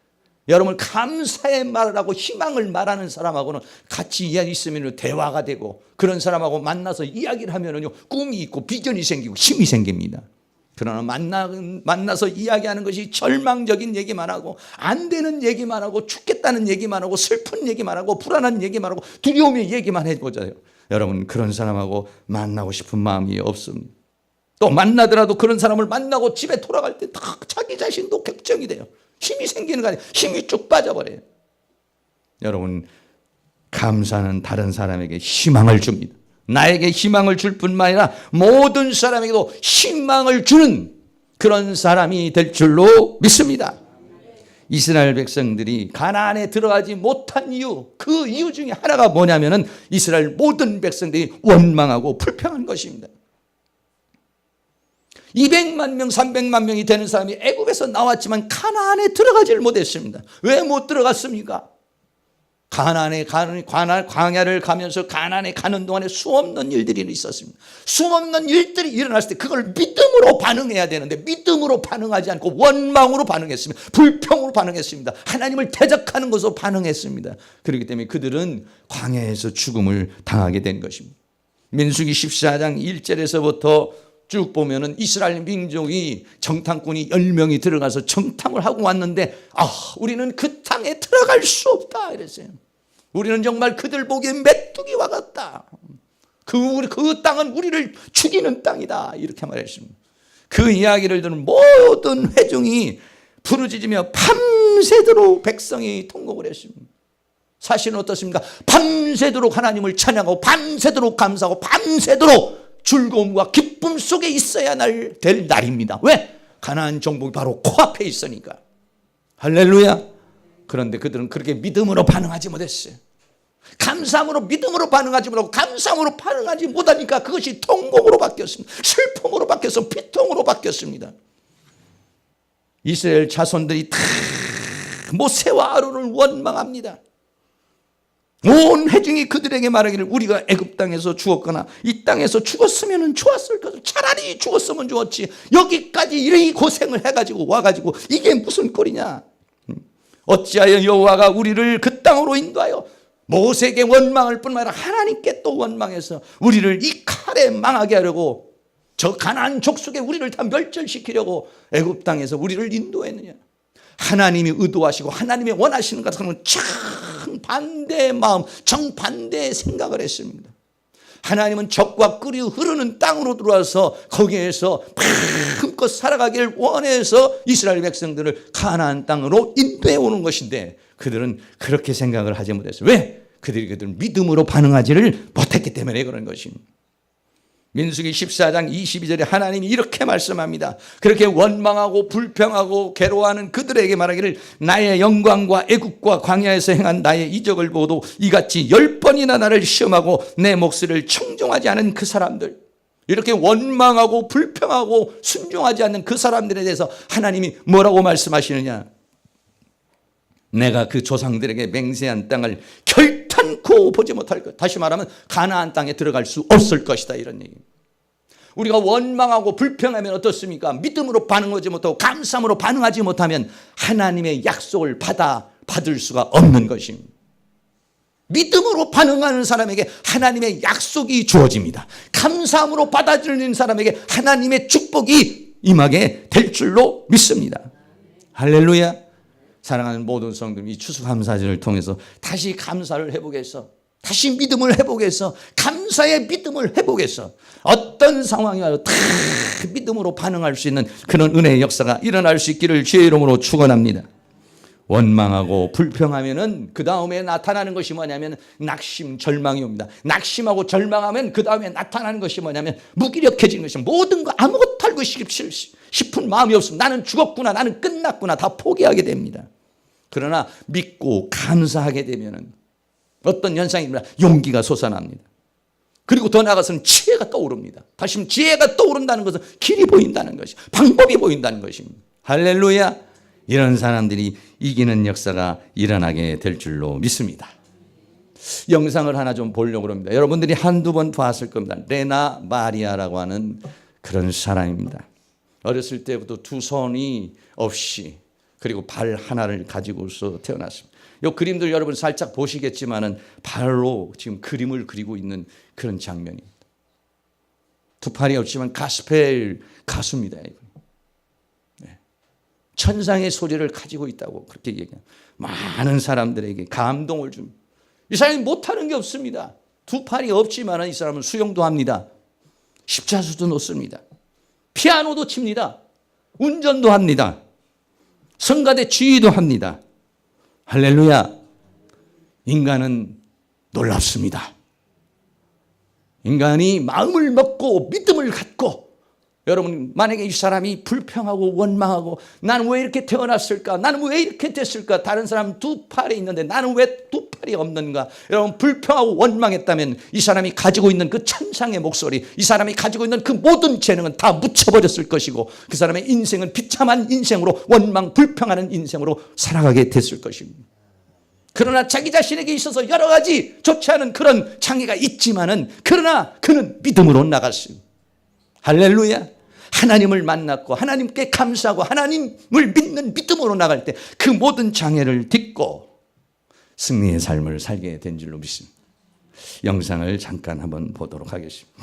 여러분, 감사의 말을 하고 희망을 말하는 사람하고는 같이 있으면 대화가 되고, 그런 사람하고 만나서 이야기를 하면은요, 꿈이 있고 비전이 생기고 힘이 생깁니다. 그러나 만나서 이야기하는 것이 절망적인 얘기만 하고, 안 되는 얘기만 하고, 죽겠다는 얘기만 하고, 슬픈 얘기만 하고, 불안한 얘기만 하고, 두려움의 얘기만 해보자요. 여러분, 그런 사람하고 만나고 싶은 마음이 없습니다. 또 만나더라도 그런 사람을 만나고 집에 돌아갈 때 다 자기 자신도 걱정이 돼요. 힘이 생기는 거 아니에요. 힘이 쭉 빠져버려요. 여러분, 감사는 다른 사람에게 희망을 줍니다. 나에게 희망을 줄 뿐만 아니라 모든 사람에게도 희망을 주는 그런 사람이 될 줄로 믿습니다. 이스라엘 백성들이 가나안에 들어가지 못한 이유, 그 이유 중에 하나가 뭐냐면은 이스라엘 모든 백성들이 원망하고 불평한 것입니다. 200만 명, 300만 명이 되는 사람이 애굽에서 나왔지만 가나안에 들어가질 못했습니다. 왜 못 들어갔습니까? 광야를 가면서 가나안에 가는 동안에 수없는 일들이 있었습니다. 수없는 일들이 일어났을 때 그걸 믿음으로 반응해야 되는데 믿음으로 반응하지 않고 원망으로 반응했습니다. 불평으로 반응했습니다. 하나님을 대적하는 것으로 반응했습니다. 그렇기 때문에 그들은 광야에서 죽음을 당하게 된 것입니다. 민수기 14장 1절에서부터 쭉 보면은 이스라엘 민족이 정탐꾼이 10명이 들어가서 정탐을 하고 왔는데, 우리는 그 땅에 들어갈 수 없다 이랬어요. 우리는 정말 그들 보기에 메뚜기와 같다. 그 땅은 우리를 죽이는 땅이다 이렇게 말했습니다. 그 이야기를 들은 모든 회중이 부르짖으며 밤새도록 백성이 통곡을 했습니다. 사실은 어떻습니까? 밤새도록 하나님을 찬양하고 밤새도록 감사하고 밤새도록 즐거움과 기쁨 속에 있어야 될 날입니다. 왜? 가나안 정복이 바로 코앞에 있으니까. 할렐루야. 그런데 그들은 그렇게 믿음으로 반응하지 못했어요. 감사함으로 믿음으로 반응하지 못하고 감사함으로 반응하지 못하니까 그것이 통곡으로 바뀌었습니다. 슬픔으로 바뀌어서 비통으로 바뀌었습니다. 이스라엘 자손들이 다 모세와 아론을 원망합니다. 온 회중이 그들에게 말하기를 우리가 애굽 땅에서 죽었거나 이 땅에서 죽었으면 좋았을 것을, 차라리 죽었으면 좋았지 여기까지 이렇게 고생을 해가지고 와가지고 이게 무슨 꼴이냐. 어찌하여 여호와가 우리를 그 땅으로 인도하여 모세에게 원망할 뿐만 아니라 하나님께 또 원망해서 우리를 이 칼에 망하게 하려고 저 가나안 족속에 우리를 다 멸절시키려고 애굽 땅에서 우리를 인도했느냐? 하나님이 의도하시고 하나님이 원하시는 것과는 정반대의 마음, 정반대의 생각을 했습니다. 하나님은 적과 끓이 흐르는 땅으로 들어와서 거기에서 마음껏 살아가기를 원해서 이스라엘 백성들을 가나안 땅으로 인도해 오는 것인데 그들은 그렇게 생각을 하지 못했어요. 왜? 그들이 믿음으로 반응하지를 못했기 때문에 그런 것입니다. 민수기 14장 22절에 하나님이 이렇게 말씀합니다. 그렇게 원망하고 불평하고 괴로워하는 그들에게 말하기를 나의 영광과 애국과 광야에서 행한 나의 이적을 보고도 이같이 10번이나 나를 시험하고 내 목소리를 청종하지 않은 그 사람들, 이렇게 원망하고 불평하고 순종하지 않는 그 사람들에 대해서 하나님이 뭐라고 말씀하시느냐? 내가 그 조상들에게 맹세한 땅을 결탄코 보지 못할 것. 다시 말하면 가나안 땅에 들어갈 수 없을 것이다, 이런 얘기입니다. 우리가 원망하고 불평하면 어떻습니까? 믿음으로 반응하지 못하고 감사함으로 반응하지 못하면 하나님의 약속을 받을 수가 없는 것입니다. 믿음으로 반응하는 사람에게 하나님의 약속이 주어집니다. 감사함으로 받아들이는 사람에게 하나님의 축복이 임하게 될 줄로 믿습니다. 할렐루야. 사랑하는 모든 성도님, 이 추수감사절을 통해서 다시 감사를 해보겠어. 다시 믿음을 해보겠어. 감사의 믿음을 해보겠어. 어떤 상황이 와도 다 믿음으로 반응할 수 있는 그런 은혜의 역사가 일어날 수 있기를 주의 이름으로 축원합니다. 원망하고 불평하면은 그 다음에 나타나는 것이 뭐냐면 낙심, 절망이 옵니다. 낙심하고 절망하면 그 다음에 나타나는 것이 뭐냐면 무기력해지는 것입니다. 모든 거 아무것도 알고 싶은 마음이 없으면 나는 죽었구나, 나는 끝났구나 다 포기하게 됩니다. 그러나 믿고 감사하게 되면은 어떤 현상입니다. 용기가 솟아납니다. 그리고 더 나아가서는 지혜가 떠오릅니다. 다시 지혜가 떠오른다는 것은 길이 보인다는 것이, 방법이 보인다는 것입니다. 할렐루야. 이런 사람들이 이기는 역사가 일어나게 될 줄로 믿습니다. 영상을 하나 좀 보려고 합니다. 여러분들이 한두 번 봤을 겁니다. 레나 마리아라고 하는 그런 사람입니다. 어렸을 때부터 두 손이 없이 그리고 발 하나를 가지고서 태어났습니다. 이 그림들 여러분 살짝 보시겠지만은 발로 지금 그림을 그리고 있는 그런 장면입니다. 두 팔이 없지만 가스펠 가수입니다. 네. 천상의 소리를 가지고 있다고 그렇게 얘기해요. 많은 사람들에게 감동을 줍니다. 이 사람이 못하는 게 없습니다. 두 팔이 없지만 이 사람은 수영도 합니다. 십자수도 놓습니다. 피아노도 칩니다. 운전도 합니다. 성가대 지휘도 합니다. 할렐루야. 인간은 놀랍습니다. 인간이 마음을 먹고 믿음을 갖고, 여러분 만약에 이 사람이 불평하고 원망하고 나는 왜 이렇게 태어났을까, 나는 왜 이렇게 됐을까, 다른 사람 두 팔이 있는데 나는 왜 두 팔이 없는가, 여러분 불평하고 원망했다면 이 사람이 가지고 있는 그 천상의 목소리, 이 사람이 가지고 있는 그 모든 재능은 다 묻혀버렸을 것이고 그 사람의 인생은 비참한 인생으로, 원망 불평하는 인생으로 살아가게 됐을 것입니다. 그러나 자기 자신에게 있어서 여러 가지 좋지 않은 그런 장애가 있지만은, 그러나 그는 믿음으로 나갔습니다. 할렐루야. 하나님을 만났고 하나님께 감사하고 하나님을 믿는 믿음으로 나갈 때 그 모든 장애를 딛고 승리의 삶을 살게 된 줄로 믿습니다. 영상을 잠깐 한번 보도록 하겠습니다.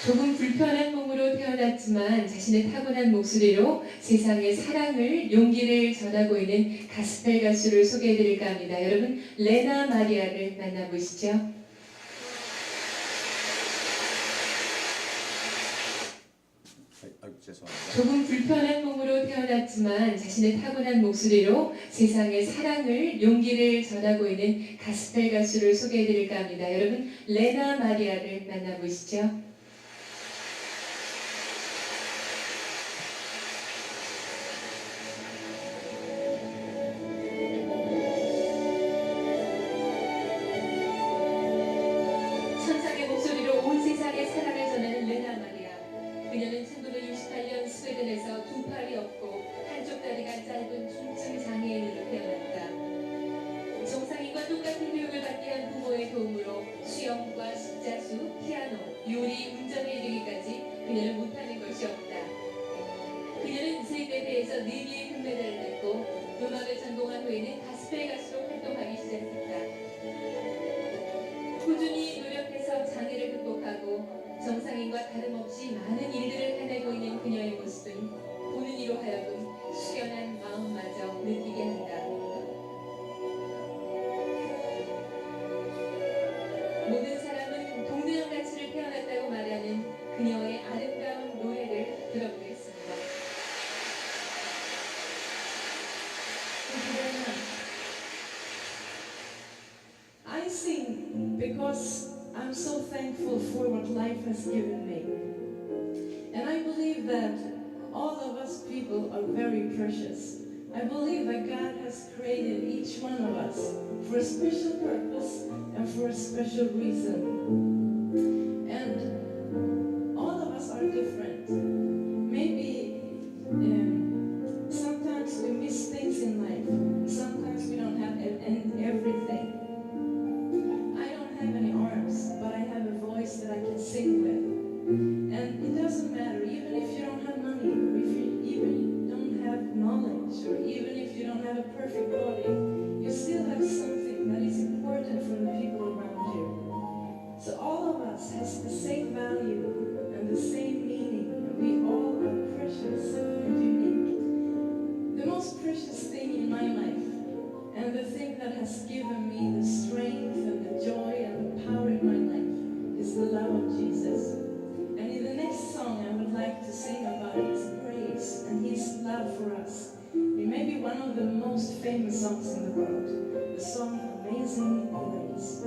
조금 불편한 몸으로 태어났지만 자신의 타고난 목소리로 세상에 사랑을, 용기를 전하고 있는 가스펠 가수를 소개해드릴까 합니다. 여러분, 레나 마리아를 만나보시죠. 조금 불편한 몸으로 태어났지만 자신의 타고난 목소리로 세상에 사랑을, 용기를 전하고 있는 가스펠 가수를 소개해드릴까 합니다. 여러분, 레나 마리아를 만나보시죠. 천상의 목소리로 온 세상에 사랑을 전하는 레나 마리아. 그녀는 1968년 스웨덴에서 두 팔이 없고 한쪽 다리가 짧은 중증 장애인으로 태어났다. 정상인과 똑같은 교육을 받게 한 부모의 도움으로 수영과 십자수, 피아노, 요리, 운전에 이르기까지 그녀는 못하는 것이 없다. 그녀는 세계대회에서 4개의 금메달을 땄고 음악을 전공한 후에는 가스펠 가수로 활동 활동하기 시작했다. 꾸준히 노력해서 장애를 극복하고 정상인과 다름없이 많은 일들을 해내고 있는 그녀의 모습은 보는 이로 하여금 숙연한 마음마저 느끼게 한다. 모든 사람은 동등한 가치를 태어났다고 말하는 그녀의 아름다운 노래를 들어보겠습니다.
Thank you very much. I sing because I'm so thankful for what life has given me. And I believe that all of us people are very precious. I believe that God has created each one of us for a special purpose and for a special reason. And all of us are different. Maybe sometimes we miss things in life. Sometimes we don't have everything. I don't have any arms, but I have a voice that I can sing with. And it doesn't matter, even if you don't have money, or if you even don't have knowledge, or even if you don't have a perfect body, you still have something that is important for the people around you. So all of us has the same value and the same meaning, and we all are precious and unique. The most precious thing in my life, and the thing that has given me the strength and the joy and the power in my life, is the love of Jesus. And in the next song I would like to sing about His grace and His love for us. It may be one of the most famous songs in the world, the song Amazing Grace.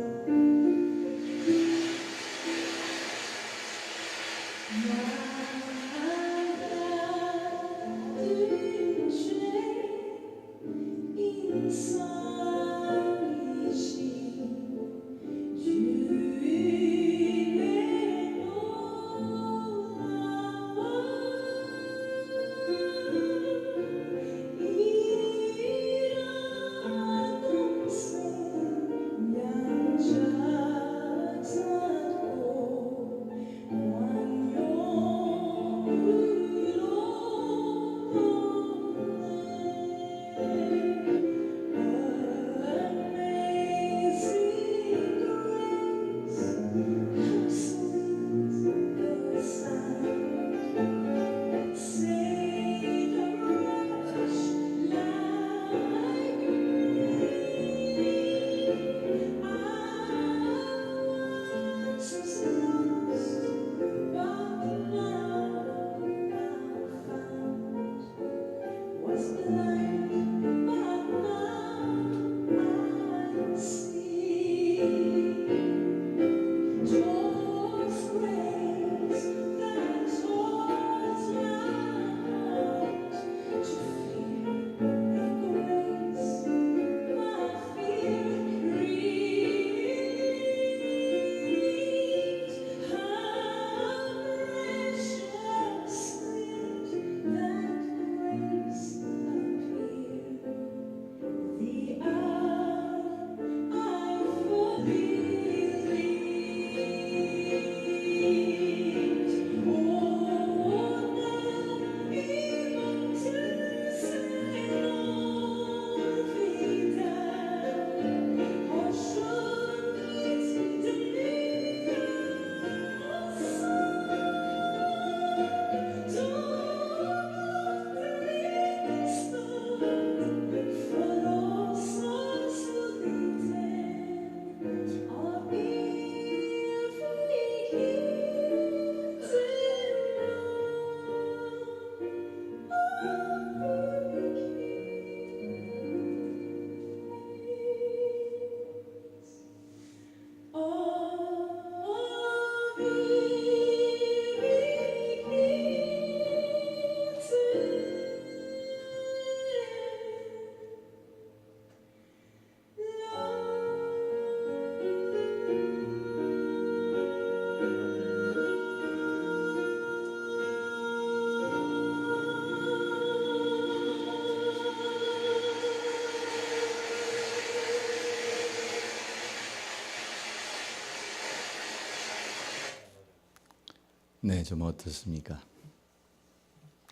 네, 좀 어떻습니까?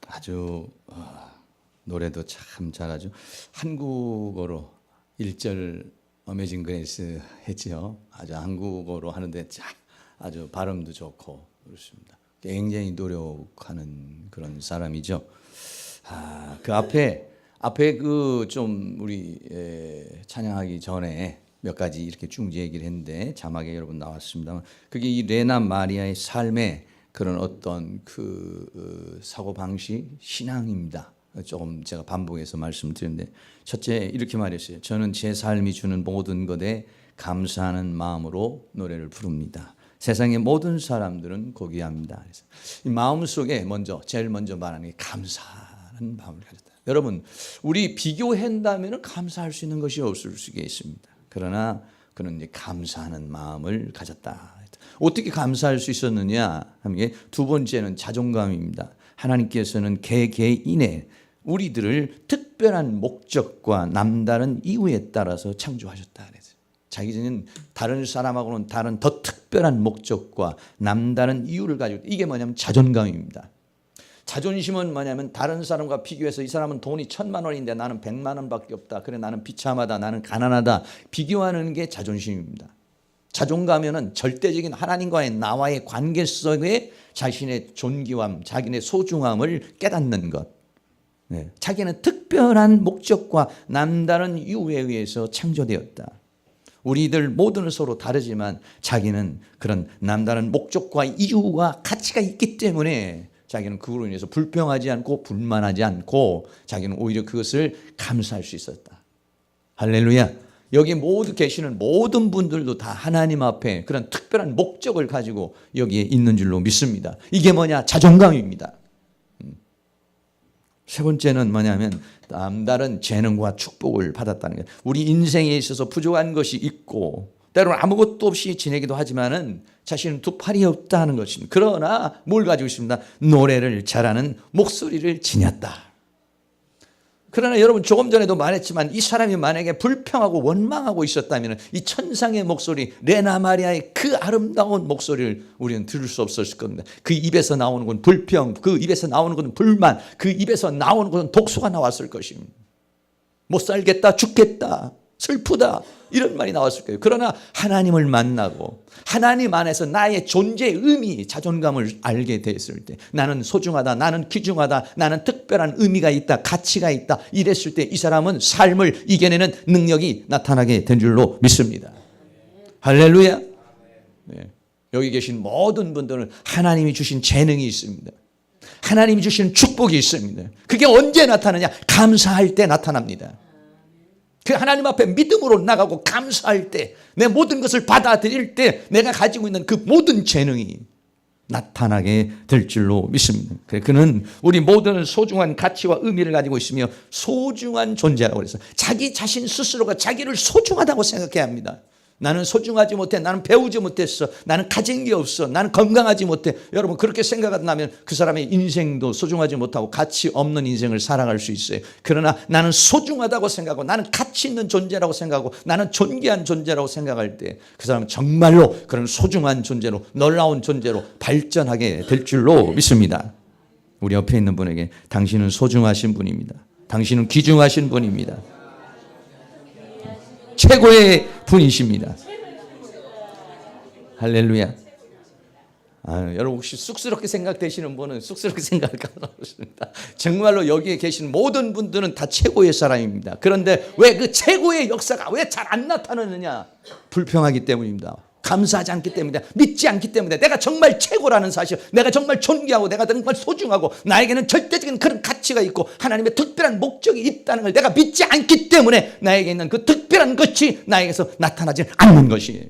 아주 노래도 참 잘하죠. 한국어로 1절 어메이징 그레이스 했지요. 아주 한국어로 하는데 아주 발음도 좋고 그렇습니다. 굉장히 노력하는 그런 사람이죠. 그 앞에 그 좀 우리 찬양하기 전에 몇 가지 이렇게 쭉 얘기를 했는데 자막에 여러분 나왔습니다만 그게 이 레나 마리아의 삶의 그런 어떤 그 사고 방식 신앙입니다. 조금 제가 반복해서 말씀드렸는데 첫째 이렇게 말했어요. 저는 제 삶이 주는 모든 것에 감사하는 마음으로 노래를 부릅니다. 세상의 모든 사람들은 고귀합니다. 그래서 이 마음 속에 제일 먼저 말하는 게 감사하는 마음을 가졌다. 여러분 우리 비교한다면 감사할 수 있는 것이 없을 수가 있습니다. 그러나 그는 이제 감사하는 마음을 가졌다. 어떻게 감사할 수 있었느냐 하는 게 두 번째는 자존감입니다. 하나님께서는 개개인의 우리들을 특별한 목적과 남다른 이유에 따라서 창조하셨다. 그래서 자기는 다른 사람하고는 다른 더 특별한 목적과 남다른 이유를 가지고 이게 뭐냐면 자존감입니다. 자존심은 뭐냐면 다른 사람과 비교해서 이 사람은 돈이 1,000만 원인데 나는 100만 원밖에 없다. 그래 나는 비참하다. 나는 가난하다. 비교하는 게 자존심입니다. 자존감은 절대적인 하나님과의 나와의 관계 속에 자신의 존귀함, 자기의 소중함을 깨닫는 것. 자기는 특별한 목적과 남다른 이유에 의해서 창조되었다. 우리들 모두는 서로 다르지만 자기는 그런 남다른 목적과 이유와 가치가 있기 때문에 자기는 그로 인해서 불평하지 않고 불만하지 않고 자기는 오히려 그것을 감사할 수 있었다. 할렐루야. 여기 모두 계시는 모든 분들도 다 하나님 앞에 그런 특별한 목적을 가지고 여기에 있는 줄로 믿습니다. 이게 뭐냐? 자존감입니다. 세 번째는 뭐냐면 남다른 재능과 축복을 받았다는 거예요. 우리 인생에 있어서 부족한 것이 있고 때로는 아무것도 없이 지내기도 하지만은 자신은 두 팔이 없다는 것입니다. 그러나 뭘 가지고 있습니다? 노래를 잘하는 목소리를 지녔다. 그러나 여러분 조금 전에도 말했지만 이 사람이 만약에 불평하고 원망하고 있었다면 이 천상의 목소리 레나 마리아의 그 아름다운 목소리를 우리는 들을 수 없었을 겁니다. 그 입에서 나오는 건 불평, 그 입에서 나오는 건 불만, 그 입에서 나오는 건 독소가 나왔을 것입니다. 못 살겠다, 죽겠다, 슬프다 이런 말이 나왔을 거예요. 그러나 하나님을 만나고 하나님 안에서 나의 존재의 의미, 자존감을 알게 됐을 때 나는 소중하다, 나는 귀중하다, 나는 특별한 의미가 있다, 가치가 있다 이랬을 때 이 사람은 삶을 이겨내는 능력이 나타나게 된 줄로 믿습니다. 할렐루야. 네. 여기 계신 모든 분들은 하나님이 주신 재능이 있습니다. 하나님이 주신 축복이 있습니다. 그게 언제 나타나냐? 감사할 때 나타납니다. 그 하나님 앞에 믿음으로 나가고 감사할 때 내 모든 것을 받아들일 때 내가 가지고 있는 그 모든 재능이 나타나게 될 줄로 믿습니다. 그는 우리 모두는 소중한 가치와 의미를 가지고 있으며 소중한 존재라고 그래서 자기 자신 스스로가 자기를 소중하다고 생각해야 합니다. 나는 소중하지 못해, 나는 배우지 못했어, 나는 가진 게 없어, 나는 건강하지 못해. 여러분 그렇게 생각한다면 그 사람의 인생도 소중하지 못하고 가치 없는 인생을 살아갈 수 있어요. 그러나 나는 소중하다고 생각하고 나는 가치 있는 존재라고 생각하고 나는 존귀한 존재라고 생각할 때 그 사람은 정말로 그런 소중한 존재로 놀라운 존재로 발전하게 될 줄로 믿습니다. 우리 옆에 있는 분에게 당신은 소중하신 분입니다. 당신은 귀중하신 분입니다. 최고의 분이십니다. 할렐루야. 여러분 혹시 쑥스럽게 생각되시는 분은 쑥스럽게 생각할까 모르겠습니다. 정말로 여기에 계신 모든 분들은 다 최고의 사람입니다. 그런데 왜 그 최고의 역사가 왜 잘 안 나타나느냐? 불평하기 때문입니다. 감사하지 않기 때문에, 믿지 않기 때문에, 내가 정말 최고라는 사실, 내가 정말 존귀하고 내가 정말 소중하고 나에게는 절대적인 그런 가치가 있고 하나님의 특별한 목적이 있다는 걸 내가 믿지 않기 때문에 나에게 있는 그 특별한 것이 나에게서 나타나지 않는 것이에요.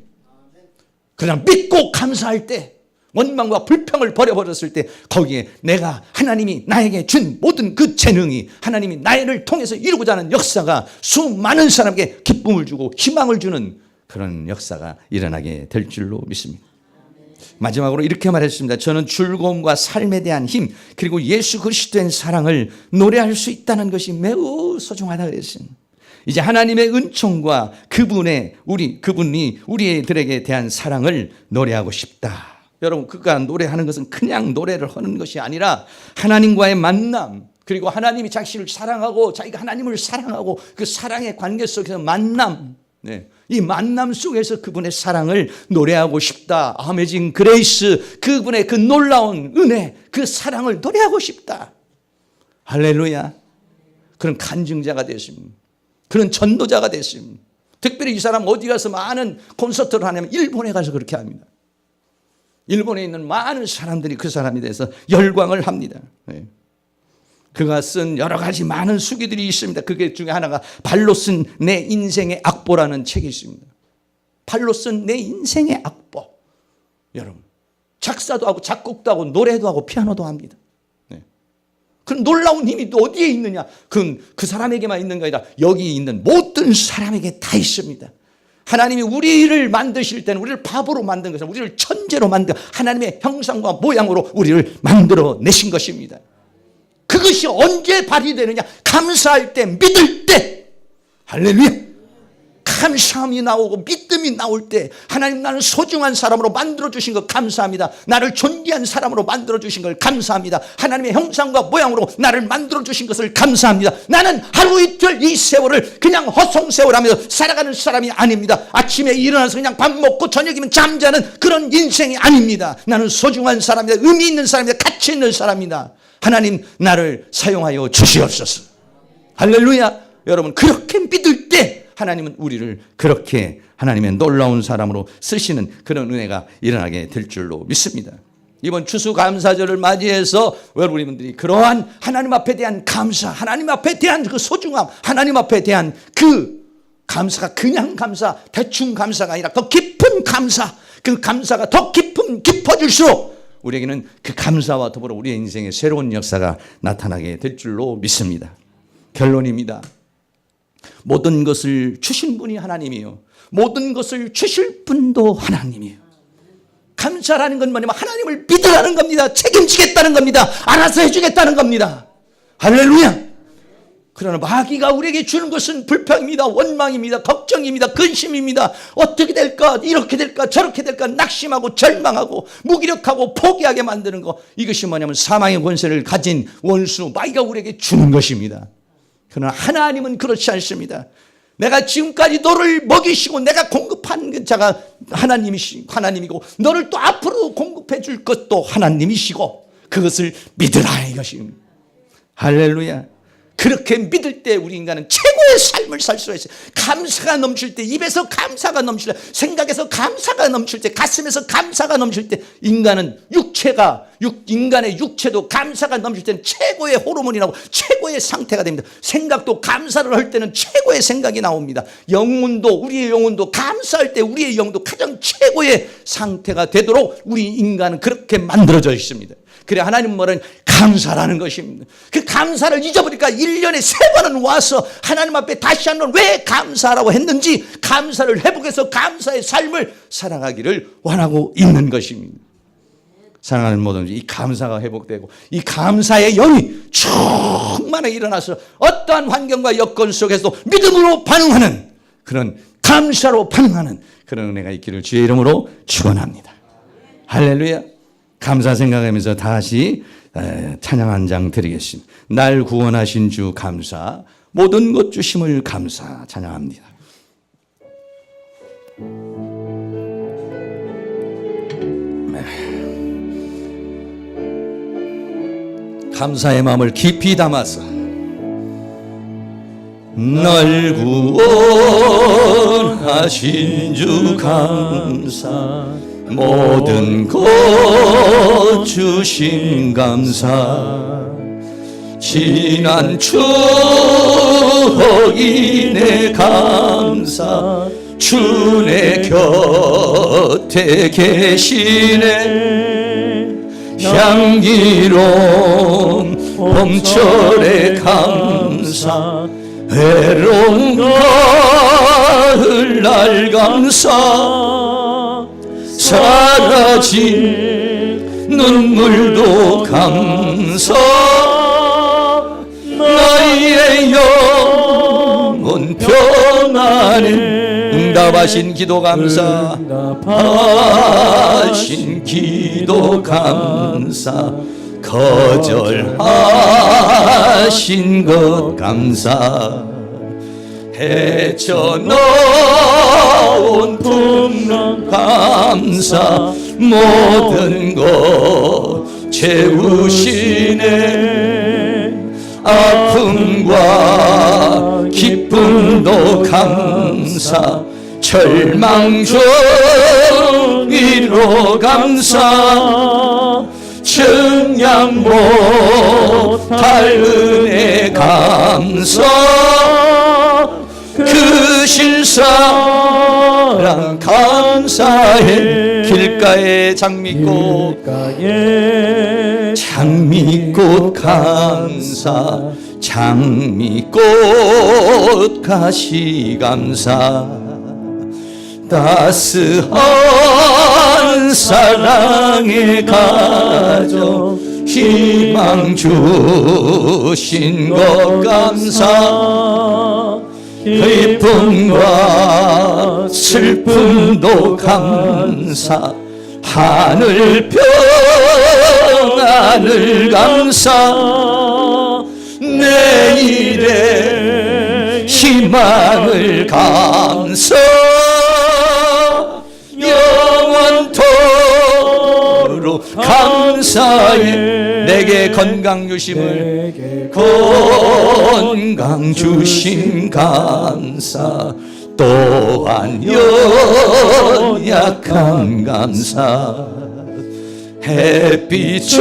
그냥 믿고 감사할 때, 원망과 불평을 버려버렸을 때 거기에 내가 하나님이 나에게 준 모든 그 재능이 하나님이 나를 통해서 이루고자 하는 역사가 수많은 사람에게 기쁨을 주고 희망을 주는 그런 역사가 일어나게 될 줄로 믿습니다. 마지막으로 이렇게 말했습니다. 저는 즐거움과 삶에 대한 힘 그리고 예수 그리스도의 사랑을 노래할 수 있다는 것이 매우 소중하다 그랬습니다. 이제 하나님의 은총과 그분이 우리들에게 대한 사랑을 노래하고 싶다. 여러분 그가 노래하는 것은 그냥 노래를 하는 것이 아니라 하나님과의 만남 그리고 하나님이 자신을 사랑하고 자기가 하나님을 사랑하고 그 사랑의 관계 속에서 만남 네. 이 만남 속에서 그분의 사랑을 노래하고 싶다. 아메이징 그레이스, 그분의 그 놀라운 은혜, 그 사랑을 노래하고 싶다. 할렐루야. 그런 간증자가 됐습니다. 그런 전도자가 됐습니다. 특별히 이 사람 어디 가서 많은 콘서트를 하냐면 일본에 가서 그렇게 합니다. 일본에 있는 많은 사람들이 그 사람에 대해서 열광을 합니다. 네. 그가 쓴 여러 가지 많은 수기들이 있습니다. 그게 중에 하나가 발로 쓴 내 인생의 악보라는 책이 있습니다. 발로 쓴 내 인생의 악보. 여러분, 작사도 하고 작곡도 하고 노래도 하고 피아노도 합니다. 네. 그런 놀라운 힘이 또 어디에 있느냐? 그 사람에게만 있는 게 아니라 여기 있는 모든 사람에게 다 있습니다. 하나님이 우리를 만드실 때는 우리를 바보로 만든 것은 우리를 천재로 만든 하나님의 형상과 모양으로 우리를 만들어내신 것입니다. 그것이 언제 발휘되느냐? 감사할 때, 믿을 때. 할렐루야. 감사함이 나오고 믿음이 나올 때 하나님 나는 소중한 사람으로 만들어주신 것 감사합니다. 나를 존귀한 사람으로 만들어주신 걸 감사합니다. 하나님의 형상과 모양으로 나를 만들어주신 것을 감사합니다. 나는 하루 이틀 이 세월을 그냥 허송세월하면서 살아가는 사람이 아닙니다. 아침에 일어나서 그냥 밥 먹고 저녁이면 잠자는 그런 인생이 아닙니다. 나는 소중한 사람이다. 의미 있는 사람이다. 가치 있는 사람이다. 하나님 나를 사용하여 주시옵소서. 할렐루야. 여러분 그렇게 믿을 때 하나님은 우리를 그렇게 하나님의 놀라운 사람으로 쓰시는 그런 은혜가 일어나게 될 줄로 믿습니다. 이번 추수감사절을 맞이해서 여러분들이 그러한 하나님 앞에 대한 감사, 하나님 앞에 대한 그 소중함, 하나님 앞에 대한 그 감사가 그냥 감사, 대충 감사가 아니라 더 깊은 감사, 그 감사가 더 깊어질수록 우리에게는 그 감사와 더불어 우리의 인생에 새로운 역사가 나타나게 될 줄로 믿습니다. 결론입니다. 모든 것을 주신 분이 하나님이요, 모든 것을 주실 분도 하나님이에요. 감사라는 건 뭐냐면 하나님을 믿으라는 겁니다. 책임지겠다는 겁니다. 알아서 해주겠다는 겁니다. 할렐루야. 그러나 마귀가 우리에게 주는 것은 불평입니다. 원망입니다. 걱정입니다. 근심입니다. 어떻게 될까? 이렇게 될까? 저렇게 될까? 낙심하고 절망하고 무기력하고 포기하게 만드는 거. 이것이 뭐냐면 사망의 권세를 가진 원수 마귀가 우리에게 주는 것입니다. 그러나 하나님은 그렇지 않습니다. 내가 지금까지 너를 먹이시고 내가 공급한 자가 하나님이고 너를 또 앞으로 공급해 줄 것도 하나님이시고 그것을 믿으라 이것입니다. 할렐루야. 그렇게 믿을 때 우리 인간은 최고의 삶을 살 수가 있어요. 감사가 넘칠 때, 입에서 감사가 넘칠 때, 생각에서 감사가 넘칠 때, 가슴에서 감사가 넘칠 때, 인간의 육체도 감사가 넘칠 때는 최고의 호르몬이 나오고 최고의 상태가 됩니다. 생각도 감사를 할 때는 최고의 생각이 나옵니다. 우리의 영혼도 감사할 때 우리의 영도 가장 최고의 상태가 되도록 우리 인간은 그렇게 만들어져 있습니다. 그래 하나님 말은 감사라는 것입니다. 그 감사를 잊어버리니까 1년에 3번은 와서 하나님 앞에 다시 한번 왜 감사라고 했는지 감사를 회복해서 감사의 삶을 살아가기를 원하고 있는 것입니다. 사랑하는 모든 이 감사가 회복되고 이 감사의 영이 충만하게 일어나서 어떠한 환경과 여건 속에서도 믿음으로 반응하는 그런 감사로 반응하는 그런 은혜가 있기를 주의 이름으로 축원합니다. 할렐루야. 감사 생각하면서 다시 찬양 한 장 드리겠습니다. 날 구원하신 주 감사, 모든 것 주심을 감사 찬양합니다. 감사의 마음을 깊이 담아서 날 구원하신 주 감사, 모든 것 주신 감사, 지난 추억이 내 감사, 주 내 곁에 계시네. 향기로운 봄철의 감사, 외로운 가을 날 감사, 사라진 눈물도 감사, 나의 영혼 편안해. 응답하신 기도 감사, 응답하신 기도 감사, 거절하신 것 감사, 헤쳐놓은 풍랑 감사 모든 것 채우시네 아픔과 기쁨도 감사 절망 중위로 감사 증량 못할 은혜 감사 크신 사랑 감사해 길가에 장미꽃 장미꽃 감사 장미꽃 가시 감사 따스한 사랑의 가족 희망 주신 것 감사 기쁨과 슬픔도 감사 하늘 평안을 감사 내일의 희망을 감사 영원토록 감사해 내게 건강 주심을 건강 주심 감사 또한 연약한 감사 햇빛을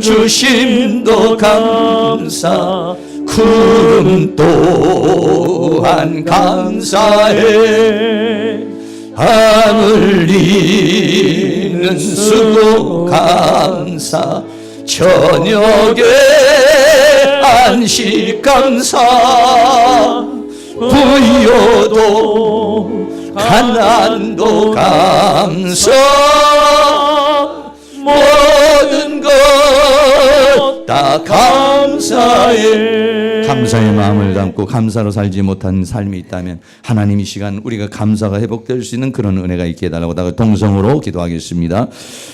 주심도 감사 구름 또한 감사해 하늘 이는 수고 감사 저녁에 안식 감사 부여도 가난도 감사 모든 것 다 감사해 감사의 마음을 담고 감사로 살지 못한 삶이 있다면 하나님 이 시간 우리가 감사가 회복될 수 있는 그런 은혜가 있게 해달라고 다가 동성으로 기도하겠습니다.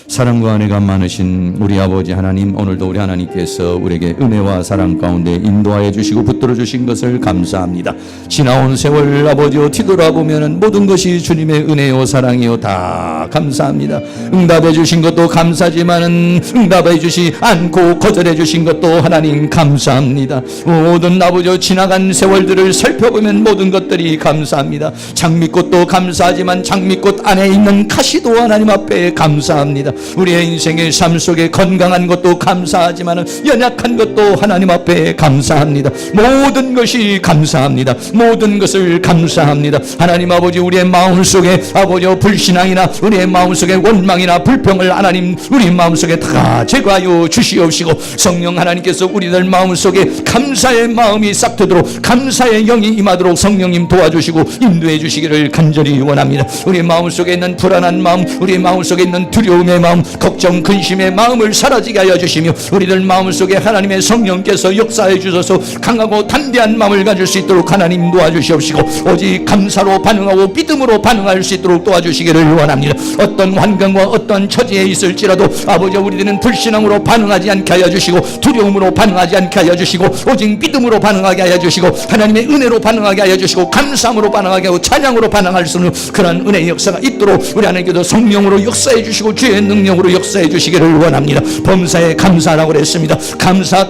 사랑과 은혜가 많으신 우리 아버지 하나님 오늘도 우리 하나님께서 우리에게 은혜와 사랑 가운데 인도하여 주시고 붙들어 주신 것을 감사합니다. 지나온 세월 아버지여 뒤돌아보면 모든 것이 주님의 은혜요 사랑이요 다 감사합니다. 응답해 주신 것도 감사지만은 응답해 주시 않고 거절해 주신 것도 하나님 감사합니다. 모든 아버지 지나간 세월들을 살펴보면 모든 것들이 감사합니다. 장미꽃도 감사하지만 장미꽃 안에 있는 가시도 하나님 앞에 감사합니다. 우리의 인생의 삶 속에 건강한 것도 감사하지만 연약한 것도 하나님 앞에 감사합니다. 모든 것이 감사합니다. 모든 것을 감사합니다. 하나님 아버지 우리의 마음 속에 아버지 불신앙이나 우리의 마음 속에 원망이나 불평을 하나님 우리 마음 속에 다 제거하여 주시옵시고 성령 하나님께서 우리들 마음 속에 감사의 마음이 싹트도록 감사의 영이 임하도록 성령님 도와주시고 인도해 주시기를 간절히 원합니다. 우리 마음 속에 있는 불안한 마음 우리 마음 속에 있는 두려움의 마음 걱정 근심의 마음을 사라지게 하여 주시며 우리들 마음 속에 하나님의 성령께서 역사해 주셔서 강하고 담대한 마음을 가질 수 있도록 하나님 도와주시옵시고 오직 감사로 반응하고 믿음으로 반응할 수 있도록 도와주시기를 원합니다. 어떤 환경과 어떤 처지에 있을지라도 아버지 우리들은 불신앙으로 반응하지 않게 하여 주시고 두려움으로 반응하지 않게 하여 주시고 오직 믿음으로 반응하게 하여 주시고 하나님의 은혜로 반응하게 하여 주시고 감사함으로 반응하게 하고 찬양으로 반응할 수 있는 그런 은혜의 역사가 있도록 우리 하나님께도 성령으로 역사해 주시고 주의 능력으로 역사해 주시기를 원합니다. 범사에 감사라고 그랬습니다. 감사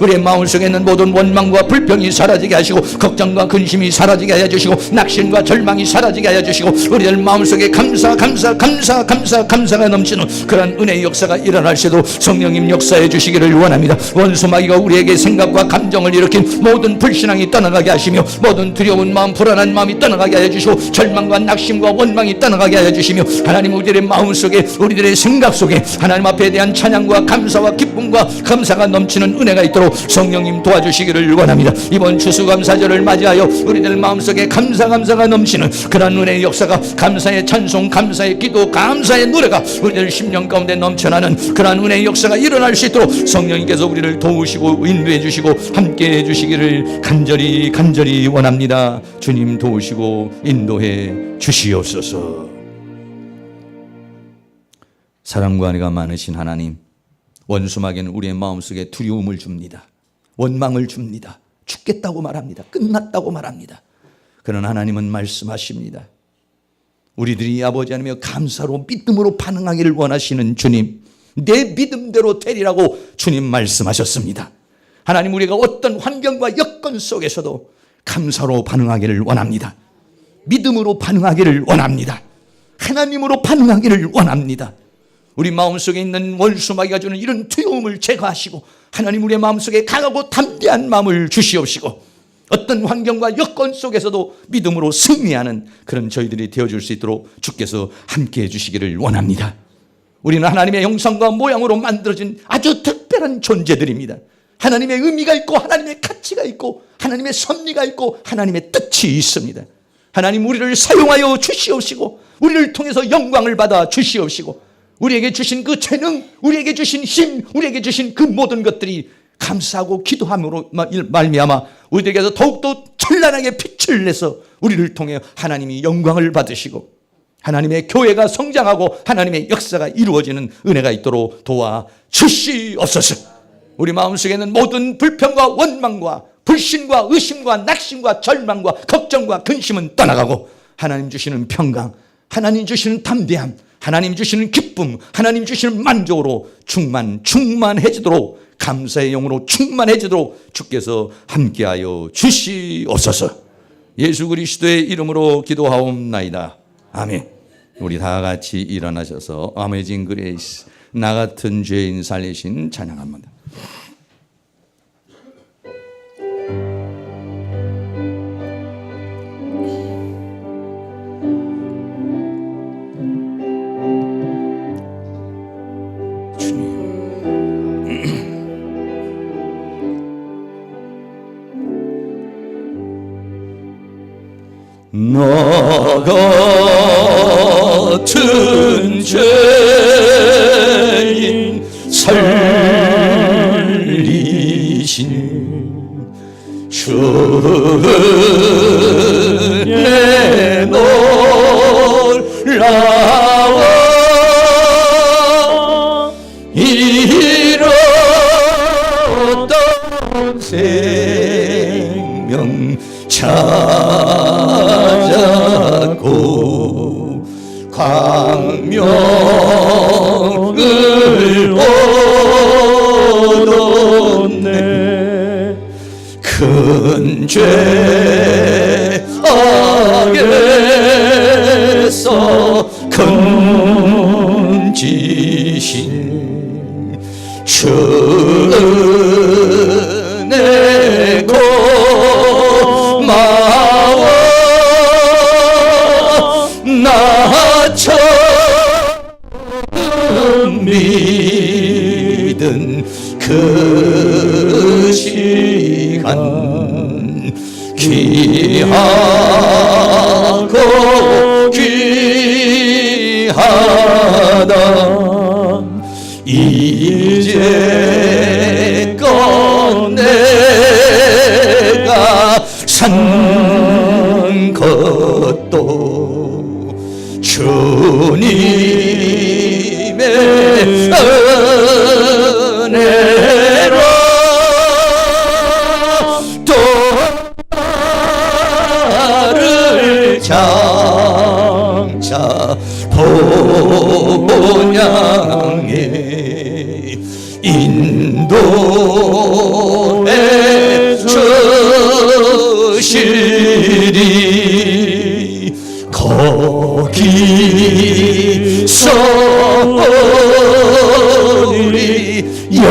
우리의 마음 속에 있는 모든 원망과 불평이 사라지게 하시고 걱정과 근심이 사라지게 하여 주시고 낙심과 절망이 사라지게 하여 주시고 우리들 마음 속에 감사가 넘치는 그런 은혜의 역사가 일어날 수도 성령님 역사해 주시기를 원합니다. 원수마귀가 우리에게 생각과 감정을 일으킨 모든 불신앙이 떠나가게 하시며 모든 두려운 마음 불안한 마음이 떠나가게 하여 주시고 절망과 낙심과 원망이 떠나가게 하여 주시며 하나님 우리들의 마음 속에 우리들의 생각 속에 하나님 앞에 대한 찬양과 감사와 기쁨과 감사가 넘치는 은혜가 있도록 성령님 도와주시기를 원합니다. 이번 추수감사절을 맞이하여 우리들 마음속에 감사가 넘치는 그런 은혜의 역사가 감사의 찬송 감사의 기도 감사의 노래가 우리들 심령 가운데 넘쳐나는 그런 은혜의 역사가 일어날 수 있도록 성령님께서 우리를 도우시고 인도해 주시고 함께해 주시기를 간절히 원합니다. 주님 도우시고 인도해 주시옵소서. 사랑과 은혜가 많으신 하나님 원수마귀는 우리의 마음속에 두려움을 줍니다. 원망을 줍니다. 죽게 죽겠다고 말합니다. 끝났다고 말합니다. 그러나 하나님은 말씀하십니다. 우리들이 아버지 하나님의 감사로 믿음으로 반응하기를 원하시는 주님, 내 믿음대로 되리라고 주님 말씀하셨습니다. 하나님, 우리가 어떤 환경과 여건 속에서도 감사로 반응하기를 원합니다. 믿음으로 반응하기를 원합니다. 하나님으로 반응하기를 원합니다. 우리 마음속에 있는 원수마귀가 주는 이런 두려움을 제거하시고 하나님, 우리의 마음속에 강하고 담대한 마음을 주시옵시고 어떤 환경과 여건 속에서도 믿음으로 승리하는 그런 저희들이 되어줄 수 있도록 주께서 함께해 주시기를 원합니다. 우리는 하나님의 형상과 모양으로 만들어진 아주 특별한 존재들입니다. 하나님의 의미가 있고 하나님의 가치가 있고 하나님의 섭리가 있고 하나님의 뜻이 있습니다. 하나님, 우리를 사용하여 주시옵시고 우리를 통해서 영광을 받아 주시옵시고 우리에게 주신 그 재능, 우리에게 주신 힘, 우리에게 주신 그 모든 것들이 감사하고 기도함으로 말미암아 우리에게서 더욱더 찬란하게 빛을 내서 우리를 통해 하나님이 영광을 받으시고 하나님의 교회가 성장하고 하나님의 역사가 이루어지는 은혜가 있도록 도와 주시옵소서. 우리 마음속에 있는 모든 불평과 원망과 불신과 의심과 낙심과 절망과 걱정과 근심은 떠나가고 하나님 주시는 평강, 하나님 주시는 담대함, 하나님 주시는 기쁨, 하나님 주시는 만족으로 충만해지도록, 감사의 영으로 충만해지도록 주께서 함께하여 주시옵소서. 예수 그리스도의 이름으로 기도하옵나이다. 아멘. 우리 다 같이 일어나셔서 아메징 그레이스, 나 같은 죄인 살리신 찬양합니다. 나 같은 죄인 살리신 주의 놀라워 잃었던 생명 찾았고 광명을 얻었네. 큰 죄 악에서 건지신 주의 고마워. 나 처음 믿은 그 시간 귀하고 귀하다. 이제껏 내가 산 것도 주님의 은혜로 또 나를 장차 본향에 인도해 주시리. 거기서 우리 영원히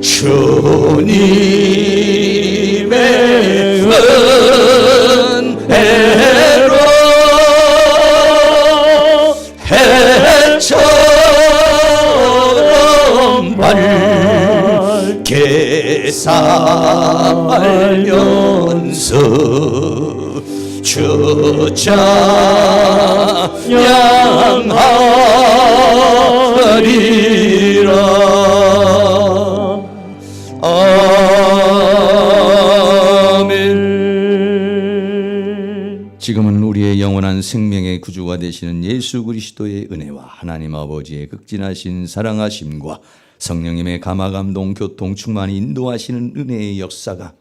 주님의 은혜로 해처럼 밝게 살면서 주 찬양하리라. 아멘. 지금은 우리의 영원한 생명의 구주와 주와 되시는 예수 그리스도의 은혜와 하나님 아버지의 극진하신 사랑하심과 성령님의 감화감동 교통 충만히 인도하시는 은혜의 역사가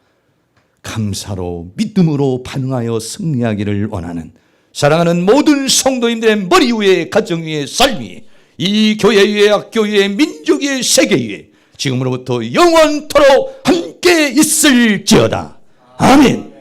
감사로 믿음으로 반응하여 승리하기를 원하는 사랑하는 모든 성도님들의 머리 위에 가정 위에 삶 위에 이 교회 위에 학교 위에 민족 위에 세계 위에 지금으로부터 영원토록 함께 있을지어다. 아멘.